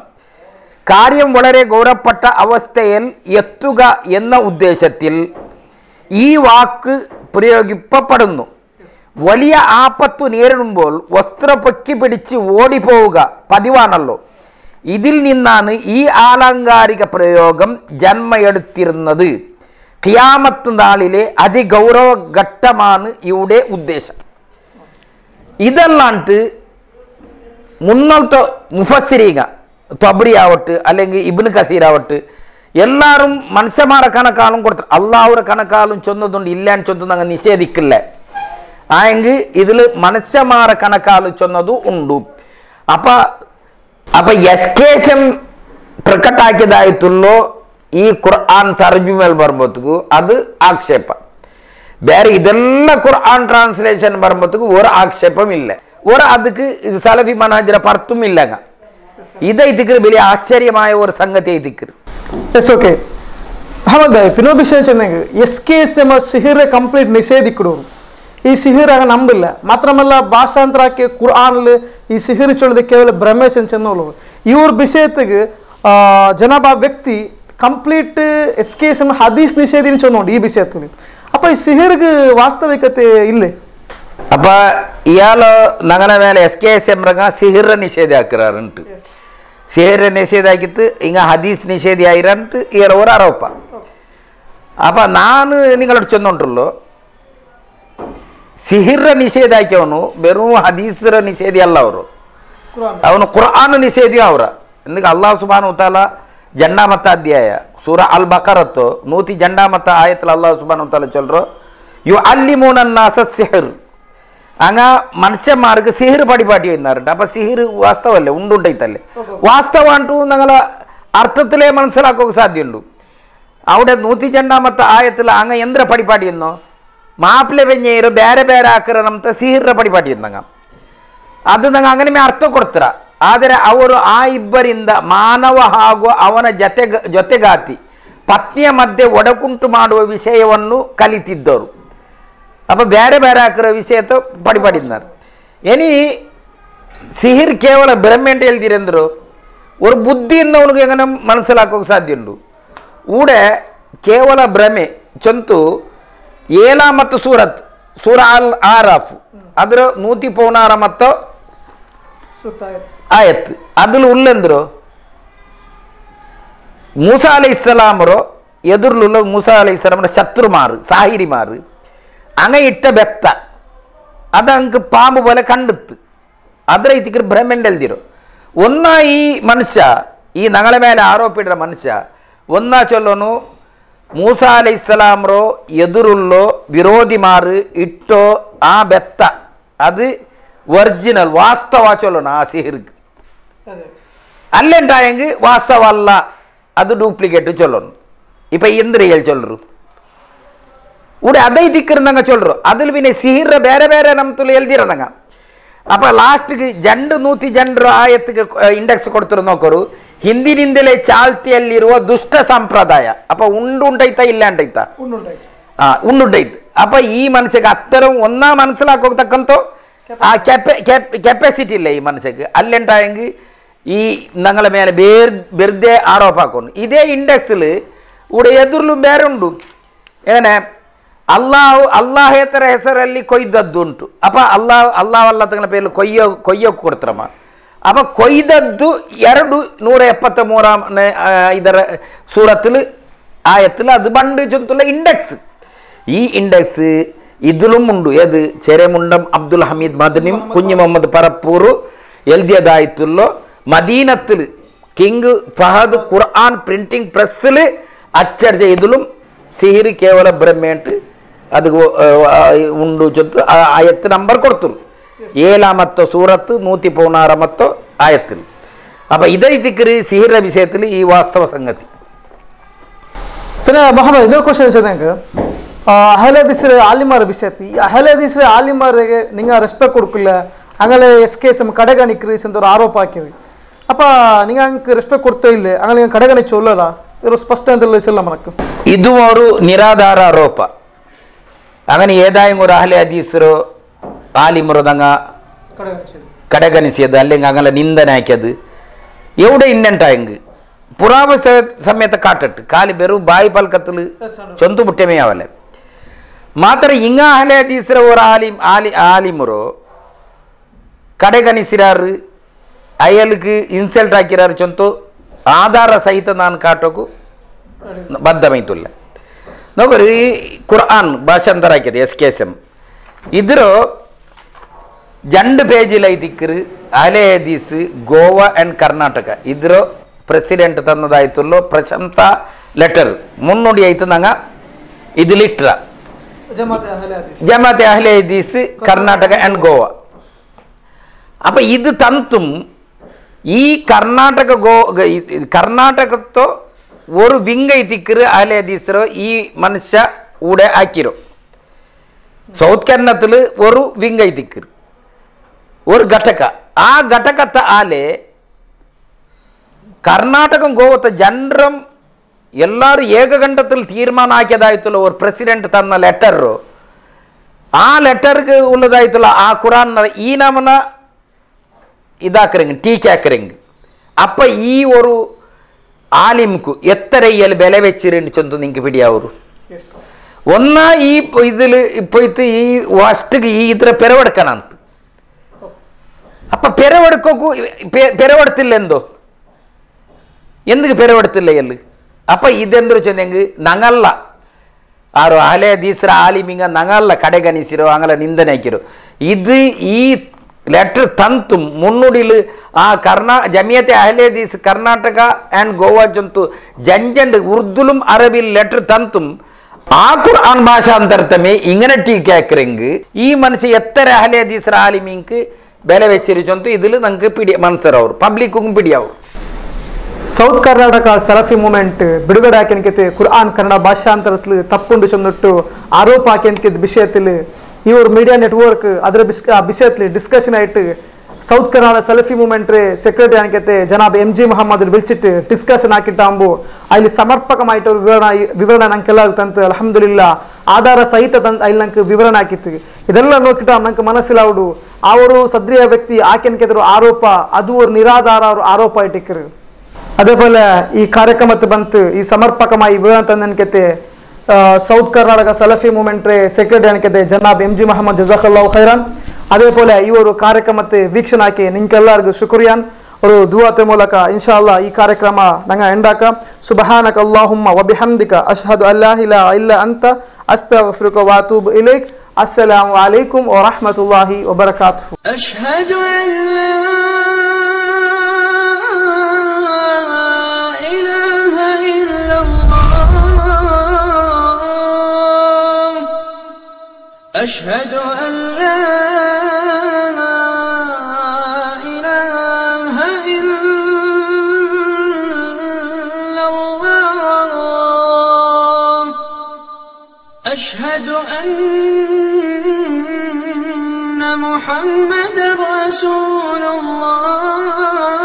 കാര്യം വളരെ ഗൗരവപ്പെട്ട അവസ്ഥയിൽ എത്തുക എന്ന ഉദ്ദേശത്തിൽ ഈ വാക്ക് പ്രയോഗിക്കപ്പെടുന്നു. വലിയ ആപത്തു നേരിടുമ്പോൾ വസ്ത്രം പൊക്കി പിടിച്ച് ഓടിപ്പോവുക പതിവാണല്ലോ. ഇതിൽ നിന്നാണ് ഈ ആലങ്കാരിക പ്രയോഗം ജന്മയെടുത്തിരുന്നത്. ഖിയാമത്ത് നാളിലെ അതിഗൗരവ ഘട്ടമാണ് ഇവിടെ ഉദ്ദേശം. ഇതല്ലാണ്ട് മുന്നോട്ട് മുഫസ്സിരീങ്ങ തൊബ്രി ആവട്ടെ അല്ലെങ്കിൽ ഇബ്നു കസീർ ആവട്ടെ എല്ലാവരും മനുഷ്യന്മാരെ കണക്കാളും കൊടുത്തു അള്ളാഹുടെ കണക്കാളും ചൊന്നതുകൊണ്ട് ഇല്ലാന്ന് ചൊന്നത് അങ്ങ് നിഷേധിക്കില്ല ആയെങ്കിൽ ഇതിൽ മനുഷ്യന്മാരെ കണക്കാളും ചൊന്നതും ഉണ്ട് അപ്പൊ എസ്കേഷൻ പ്രകಟಾക്കിയതായിട്ടുള്ള ഈ ഖുർആൻ തർജുമയിൽ വരുമ്പോഴത്തേക്ക് അത് ആക്ഷേപ ಬೇರೆ ಇದೆಲ್ಲ ഖുർആൻ ട്രാൻസ്ലേഷൻ വരുമ്പോഴത്തേക്ക് ഒരു ആക്ഷേപമില്ല ഒരു ಅದಕ್ಕೆ സലഫി മനാജിര പർത്തുമില്ല ഇതൈതിക്ക് വലിയ ആശ്ചര്യമായ ഒരു സംഗതി ಐತಿക്ക് ಓಕೆ ಅಹಮದ್ ಭಾಯ್ ಇನ್ನೊಂದು ವಿಷಯ ಚೆಂದಂಗೆ SKSM ಸಿಹಿರ್ ಕಂಪ್ಲೀಟ್ ನಿಷೇಧಿಕ್ಕಿಡೋರು ಈ ಸಿಹಿರ್ ಆಗ ನಂಬಿಲ್ಲ ಮಾತ್ರಮಲ್ಲ ಭಾಷಾಂತರಕ್ಕೆ ಕುರ್ಆನ್ಲು ಈ ಸಿಹಿರ್ ಚೊಳದ ಕೇವಲ ಭ್ರಮೆ ಚೆನ್ನೋಳು ಇವ್ರ ವಿಷಯತೆಗೆ ಜನಾಬ ವ್ಯಕ್ತಿ ಕಂಪ್ಲೀಟ್ SKSM ಹದೀಸ್ ನಿಷೇಧಿನ ಚೊನ್ನೋಡು ಈ ವಿಷಯದಲ್ಲಿ ಅಪ್ಪ ಈ ಸಿಹಿರ್ಗೆ ವಾಸ್ತವಿಕತೆ ಇಲ್ಲೇ ಅಪ್ಪ ಇಯಾಳ ನಗನ ಮೇಲೆ SKSM ರಗ ಸಿಹಿರ್ ನಿಷೇಧ ಹಾಕಿರಾರಂಟು സിഹിർ നിഷേധാക്കിയിട്ട് ഇങ്ങ ഹദീസ് നിഷേധിയായിരണ്ട് ഇയാൾ ഒരു ആരോപ അപ്പം ನಾನು നിങ്ങളോട് ചെന്നോണ്ടുള്ളൂ ಸಿಹಿರ್ ನಿಷೇಧಾಕ್ಯವನು വെറും ഹദീസ് ನಿಷೇಧಿ ಅಲ್ಲ ಅವರು ಅವನು ഖുർആൻ ನಿಷೇಧಿ ಅವರ ఎందుకు ಅಲ್ಲಾಹ್ ಸುಬ್ಹಾನಹು ವ ತಆಲಾ ಜಂಡಾಮತ್ತ ಅಧ್ಯಾಯ ಸೂರಾ ಅಲ್ ಬಕರತ್ತು 100 ಜಂಡಾಮತ್ತ ಆಯತಲ್ಲಿ ಅಲ್ಲಾಹ್ ಸುಬ್ಹಾನಹು ವ ತಆಲಾ ಚೊಲ್ರು ಯುಅಲ್ಲಿಮೂನ ಅನ್ನಾಸ ಸಿಹಿರ್ അങ്ങ മനുഷ്യന്മാർക്ക് സിഹിർ പടിപാട്ടി വരുന്നാറുണ്ട് അപ്പൊ സിഹിർ വാസ്തവല്ലേ ഉണ്ടുണ്ടല്ലേ വാസ്തവാണ്ടു ഞങ്ങളെ അർത്ഥത്തിലേ മനസ്സിലാക്കുക സാധ്യമുണ്ട് അവിടെ 102 ആയത്തിൽ അങ്ങ എന്ത്ര പടിപാട്ടി എന്നോ മാപ്പിളെ വെഞ്ഞേರು ಬೇರೆ ಬೇರೆ ಹಾಕಿರಂತ ಸಿಹಿರ ಪಡಿಪಾಟಿ ಎಂದಂಗ ಅದು ನಂಗೆ അങ്ങനെ ಅರ್ಥ ಕೊಡ್ತಾರ ಆದರೆ ಅವರು ಆ ಇಬ್ಬರಿಂದ ಮಾನವ ಹಾಗೂ ಅವನ ಜೊತೆಗಾತಿ ಪತ್ನಿಯ ಮಧ್ಯೆ ಒಡಕುಂಟು ಮಾಡುವ ವಿಷಯವನ್ನು ಕಲಿತಿದ್ದರು അപ്പോൾ ಬೇರೆ ಬೇರೆ ಹಾಕಿರೋ ವಿಷಯத்தை ಪಡಿಪಾಡಿದ್ದಾರೆ ಇനി ಸಿಹಿರ್ ಕೇವಲ ಬ್ರಹ್ಮ ಅಂತ ಹೇಳ್ತೀರಂದ್ರು ഒരു ബുദ്ധിಯಿಂದ ಅವನಿಗೆ എങ്ങനെ മനസ്സിലാക്കുക സാധ്യമുണ്ട് ഊടെ ಕೇವಲ ಭ್ರಮೆ ಚಂತು 7ാമത്തെ ಸೂರ ಅಲ್ ಆರಾಫ್ ಅದರ 116 ಆಯತ್ അതിൽ ഉള്ളെന്തോ മൂസ അലൈഹിസ്സലാമರೋ ಎದುರುള്ള മൂസ അലൈഹിസ്സലാമರ ശത്രുമാർ സാഹിരിമാർ അങ്ങ ഇട്ട ಬೆತ್ತ അത് അങ്ങ് പാമ്പ് പോലെ കണ്ടെത്ത് ಅದರ ഇതിക്ക് ಬ್ರಹ್ಮಂಡ ಎಲ್ದಿರೋ ഒന്ന ഈ മനുഷ്യ ഈ ഞങ്ങളെ ಮೇಲೆ ಆರೋಪಿಸಿದ ಮನುಷ್ಯ ഒന്ന ചൊല്ലോನು മൂസ അലൈഹിസ്സലാമರೋ ಎದುರುಳ್ಳೋ ವಿರೋಧಿಮಾರು ಇಟ್ಟೋ ಆ ಬೆತ್ತ ಅದು ಒರಿಜಿನಲ್ ವಾಸ್ತವ ಚೊಲ್ಲೋನು ಆ ಸಿಹಿರ್ಗೆ ಅಲ್ಲೆಂಟಾಯಂಗೆ ವಾಸ್ತವ ಅಲ್ಲ ಅದು ಡೂಪ್ಲಿಕೇಟ್ ಚೊಲ್ಲೋನು ಇಪ್ಪ ಇಂದ್ರಿಯಲ್ ಚೊಲ್ಲರು ಊಡೆ ಅದೇ ದಿಕ್ಕರ್ನಂಗ ಚೊಲ್ರು ಅದ್ರಲ್ಲಿ ಬಿನೆ ಸಿಹಿರ ಬೇರೆ ಬೇರೆ ನಮ್ಮ ತುಳು ಎಲ್ದಿರೋದಂಗ ಅಪ್ಪ ಲಾಸ್ಟ್ಗೆ ಜಂಡು 100 ಜನರು ಆಯತ್ತಿಗೆ ಇಂಡೆಕ್ಸ್ ಕೊಡ್ತಿರೋ ನೋಕೋರು ಹಿಂದಿನಿಂದಲೇ ಚಾಲ್ತಿಯಲ್ಲಿರುವ ದುಷ್ಟ ಸಂಪ್ರದಾಯ ಅಪ್ಪ ಉಂಟೈತಾ ಇಲ್ಲ ಅಂಟೈತಾ ಉಂಟೈತು ಅಪ್ಪ ಈ ಮನುಷ್ಯಗೆ ಹತ್ತರ ಒಂದಾ മനസ്സിലാക്കത്തಕ್ಕಂತ ಆ ಕೆಪಾಸಿಟಿ ಇಲ್ಲ ಈ ಮನುಷ್ಯಕ್ಕೆ ಅಲ್ಲೆಂಟಾಯಂಗೆ ಈ ഞങ്ങളെ ಮೇಲೆ ಬೆರ್ದೆ ಆರೋಪ ಹಾಕೊಂಡು ಇದೇ ಇಂಡೆಕ್ಸ್ಲ್ ಊടെ ಎದುರ್ಲು ಬೇರೆ ಉಂಟು ಏನೇ ಅಲ್ಲಾಹೇತರ ಹೆಸರಲ್ಲಿ ಕೊಯ್ದದ್ದು ಉಂಟು ಅಪ್ಪ ಅಲ್ಲಾಹ್ ತನ್ನ ಪೇರ್ಲು ಕೊಯ್ಯೋಕೆ ಕೊಡ್ತಾರಮ್ಮ ಅಪ್ಪ ಕೊಯ್ದದ್ದು 173 ಇದರ ಸೂರത്തിൽ ആയത്തിൽ അത് ബണ്ട് ചൊന്തുള്ള ഇൻഡെക്സ് ഈ ഇൻഡെക്സ് ഇതിലും ഉണ്ട് ഏത് ചെരമുണ്ടം അബ്ദുൽ ഹമീദ് മദനിയും കുഞ്ഞു മുഹമ്മദ് പറപ്പൂർ എഴുതിയതായിട്ടുള്ള മദീനത്തിൽ കിങ് ഫഹദ് ഖുർആൻ പ്രിന്റിംഗ് പ്രസ്സിൽ അച്ചടിച്ച ഇതിലും സിഹിർ ಕೇವಲ ಬ್ರಹ್ಮೇಂಟ್ ಅದು ಉಂಡು ಚೊತ್ತು ಆಯತ್ತು ನಂಬರ್ ಕೊಡ್ತರು 7ാമത്തെ സൂറത്ത് 116 ആയത്തിൽ അപ്പോൾ ഇതേ ദിക്റ് സിഹിർ വിഷയത്തിൽ ഈ വാസ്തവ സംഗതി പിന്നെ മുഹമ്മദ് ഇതൊരു ക്വസ്റ്റ്യൻ വെച്ചതെങ്കിൽ അഹ്ലദീസിലെ ആലിമാരുടെ വിഷയത്തിൽ ഈ അഹ്ലദീസിലെ ആലിമാರಿಗೆ നിങ്ങൾ റെസ്പെക്ട് കൊടുക്കില്ല അങ്ങനെ SKSM ಕಡೆಗಣಿಕ್ರಿ ಅಂತ ಒಂದು ಆರೋಪ ಹಾಕಿವಿ ಅಪ್ಪ നിങ്ങൾ അങ്ങക്ക് റെസ്പെക്ട് കൊടുത്തേ ಇಲ್ಲ അങ്ങനെ നിങ്ങൾ ಕಡೆಗಣಿಸಿ ಒಳ್ಳೇದಾ ಇದು ಸ್ಪಷ್ಟ ಅಂತ ಇಲ್ಲ మనకు ಇದು ഒരു നിരാധാര ആരോപ അങ്ങനെ ഏതായും ഒരു അഹ്ലെ ഹദീസರೋ ആലിമರೋ തങ്ങ ಕಡೆಗಣಿಸಿയത് അല്ലെങ്കിൽ അങ്ങനെ ನಿಂದನಾಕಿയത് എവിടെ ಇನ್ನೆಂಟಾಯಂಗೆ ಪುರಾವ ಸಮೇತ ಕಾಟಟ್ಟು ಖಾಲಿ ಬೆರು ಬಾಯಿ ಪಲ್ಕತ್ತಲು ಚೊಂತು ಮುಟ್ಟೆಮೇ ಅವಲ್ಲ ಮಾತ್ರ ಹಿಂಗ ಅಹ್ಲೆ ಹದೀಸರ ஒரு ಆಲಿಮರೋ ಕಡೆಗಣಿಸಿರಾರು ಅಯ್ಯಲ್ಗೆ ಇನ್ಸಲ್ಟ್ ಹಾಕಿರಾರು ಚೊಂತು ಆಧಾರ ಸಹಿತ ನಾನು ಕಾಟೋಕು ಬದ್ಧಮೈತುಲ್ಲ ನೋಡ್ರಿ ಕುರ್ಆನ್ ಭಾಷಾಂತರ ಹಾಕಿದೆ SKSM ಇದ್ರ 2 ಪೇಜಿಲ ಐತಿಕ್ಕರು ಅಹ್ಲೆ ಹದೀಸ್ ಗೋವಾ ಅಂಡ್ ಕರ್ನಾಟಕ ಇದ್ರ ಪ್ರೆಸಿಡೆಂಟ್ ತನ್ನದಾಯ್ತುಲ್ಲೋ ಪ್ರಶಂಸಾ ಲೆಟರ್ ಮುನ್ನುಡಿ ಆಯ್ತು ನಂಗ ಇದಿಲಿಟ್ರ ജമാഅത്തെ അഹ്ലെ ഹദീസ് കർണാടക ആൻഡ് ഗോവ. അപ്പൊ ഇത് തന്തും ഈ കർണാಟಕത്തೋ ഒരു വിಂಗ ಐತಿಕ್ಕರು ಅಹ್ಲೆ ಹದೀಸರು ಈ ಮನುಷ್ಯ ಊಡೆ ಹಾಕಿರೋ ಸೌತ್ ಕರ್ನಾಟಕದಲ್ಲಿ ഒരു വിಂಗ ಐತಿಕ್ಕರು ഒരു ಘಟಕ ആ ഘಟകത്തെ ആലെ കർണാടകം ഗോവത്തെ ജനറം ಎಲ್ಲರೂ ಏಕಗಂಟದಲ್ಲಿ ತೀರ್ಮಾನ ಹಾಕಿದಾಯ್ತಲ್ಲ ஒரு ಪ್ರೆಸಿಡೆಂಟ್ ತನ್ನ ಲೆಟರ್ ಆ ಲೆಟರ್ಗೆ ಉಳ್ಳದಾಯ್ತಲ್ಲ ಆ ಕುರಾನ್ ಈ ನಮನ ಇದಾಕರಂಗ ಟೀಕೆ ಹಾಕರಂಗ ಅಪ್ಪ ಈ ഒരു ആലിംക്ക് എത്ര ഇയാൾ വില വെച്ചിരുന്നു ചൊന്തു നിങ്ങൾക്ക് പിടിയാ ಅವರು ഒന്നാ ഈ ഇതിൽ ഇപ്പോഴത്തെ ഈ ഫസ്റ്റ് ഈ ഇത്ര പെരവെടുക്കാനಂತ അപ്പൊ പെരവെടുക്കൂ പെരവെടുത്തില്ല എന്തോ എന്തിക്ക് പെരവെടുത്തില്ല എല്ല് ಅಪ್ಪ ಇದೆಂದ್ರು ಚೆಂದಂಗೆ ನಂಗಲ್ಲ ಆರು ಅಹ್ಲೆ ಹದೀಸರ ಆಲಿಮಿಂಗ ನಂಗಲ್ಲ ಕಡೆಗಣಿಸಿರೋ ಅಂಗಲ ನಿಂದನೆ ಹಾಕಿರೋ ಇದು ಈ ಲೆಟರ್ ತಂತು ಮುನ್ನುಡಿಲು ಆ ಜಮಿಯತೆ ಅಹ್ಲೆ ಹದೀಸ್ ಕರ್ನಾಟಕ ಆ್ಯಂಡ್ ಗೋವಾ ಜಂತು ಜಂಜಂಡ್ ಉರ್ದುലും അറബിയിൽ ലെറ്റർ തന്തും ആ ഖുർആൻ ഭാഷാന്തരത്തമേ ഇങ്ങനെ ടീക്കാക്കരെങ്ക് ഈ മനുഷ്യ എത്ര അഹ്ലെ ഹദീസര ആലിമിಂക്ക് ಬೆಲೆ വെച്ചിരിച്ചಂತು ഇതിൽ നമുക്ക് മനസ്സിലാവും പബ്ലിക്കും പിടിയാവും. ಸೌತ್ ಕರ್ನಾಟಕ ಸಲಫಿ ಮೂವ್ಮೆಂಟ್ ಬಿಡುಗಡೆ ಹಾಕಿನಕೈತೆ ಕುರ್ಆನ್ ಕನ್ನಡ ಭಾಷಾಂತರത്തിൽ ತಪ್ಪುಂಡು ಚಂದಿಟ್ಟು ಆರೋಪ ಹಾಕಿನಕೈತೆ ವಿಷಯത്തിൽ ಈ ഒരു ಮೀಡಿಯಾ ನೆಟ್ವರ್ಕ್ ಅದರ ವಿಷಯത്തിൽ ಡಿಸ್ಕಷನ್ ಆയിട്ട് സൗത്ത് കർണാടക സലഫി മൂവ്മെന്റ് സെക്രട്ടറി ആണിക്കത്തെ ജനാബ് MG മുഹമ്മദ് വിളിച്ചിട്ട് ഡിസ്കഷൻ ആക്കിയിട്ടാകുമ്പോൾ അതിൽ സമർപ്പകമായിട്ട് ഒരു വിവരണ ഞങ്ങൾക്കെല്ലാം ತಂತು ಅಲ್ಹಮ್ದುಲಿಲ್ಲಾ ಆಧಾರ ಸಹಿತ അതിൽ ഞങ്ങൾക്ക് ವಿವರಣೆ ಹಾಕಿತ್ತು. ಇದೆಲ್ಲ ನೋಡಿಟ್ಟು ನಮಗೆ ಮನಸ್ಸಿಲಾವುಡು ಆ ഒരു ಸದ್ರಿಯ ವ್ಯಕ್ತಿ ಆಕೆನಕೆದ್ರು ಆರೋಪ ಅದು ഒരു ನಿರಾಧಾರ ಆರೋಪ ಇಟ್ಟಿಕ್ಕರು. അതേപോലെ ഈ ಕಾರ್ಯಕ್ರಮಕ್ಕೆ ಬಂತು ಈ ಸಮರ್ಪಕമായി ವಿವರಣೆ ತಂದನಕತೆ സൗത്ത് കർണാടക സലഫി മൂവ്മെന്റ് സെക്രട്ടറി ആണിക്കತೆ ಜನಾಬ್ MG മുഹമ്മദ് ജസാഖല്ലാഹു ಖೈರಾನ್. അതേപോലെ ഈ ഒരു ಕಾರ್ಯಕ್ರಮಕ್ಕೆ ವೀಕ್ಷಣಾಕಿ ನಿಮ್ಗೆಲ್ಲರಿಗೂ ಶುಕ್ರಿಯಾನ್ ഒരു ദുആത്തെ ಮೂಲಕ ಇನ್ಶಾ ಅಲ್ಲಾಹ್ ಈ ಕಾರ್ಯಕ್ರಮ ನಂಗ ಎಂಡಾಕ ಸುಬ್ಹಾನಕ ಅಲ್ಲಾಹುಮ್ಮ ವಬಿಹಮ್ದಿಕ ಅಶ್ಹದು ಅಲ್ಲಾ ಇಲಾಹಾ ಇಲ್ಲಾ ಅಂತ ಅಸ್ತಗ್ಫಿರುಕ ವ ಅತೂಬು ಇಲೈಕ್. ಅಸ್ಸಲಾಮು ಅಲೈಕುಂ ವ ರಹ್ಮತುಲ್ಲಾಹಿ ವ ಬರಕಾತುಹು. ಅಶ್ಹದು ಅಲ್ಲಾ أشهد أن لا إله إلا الله أشهد أن محمدا رسول الله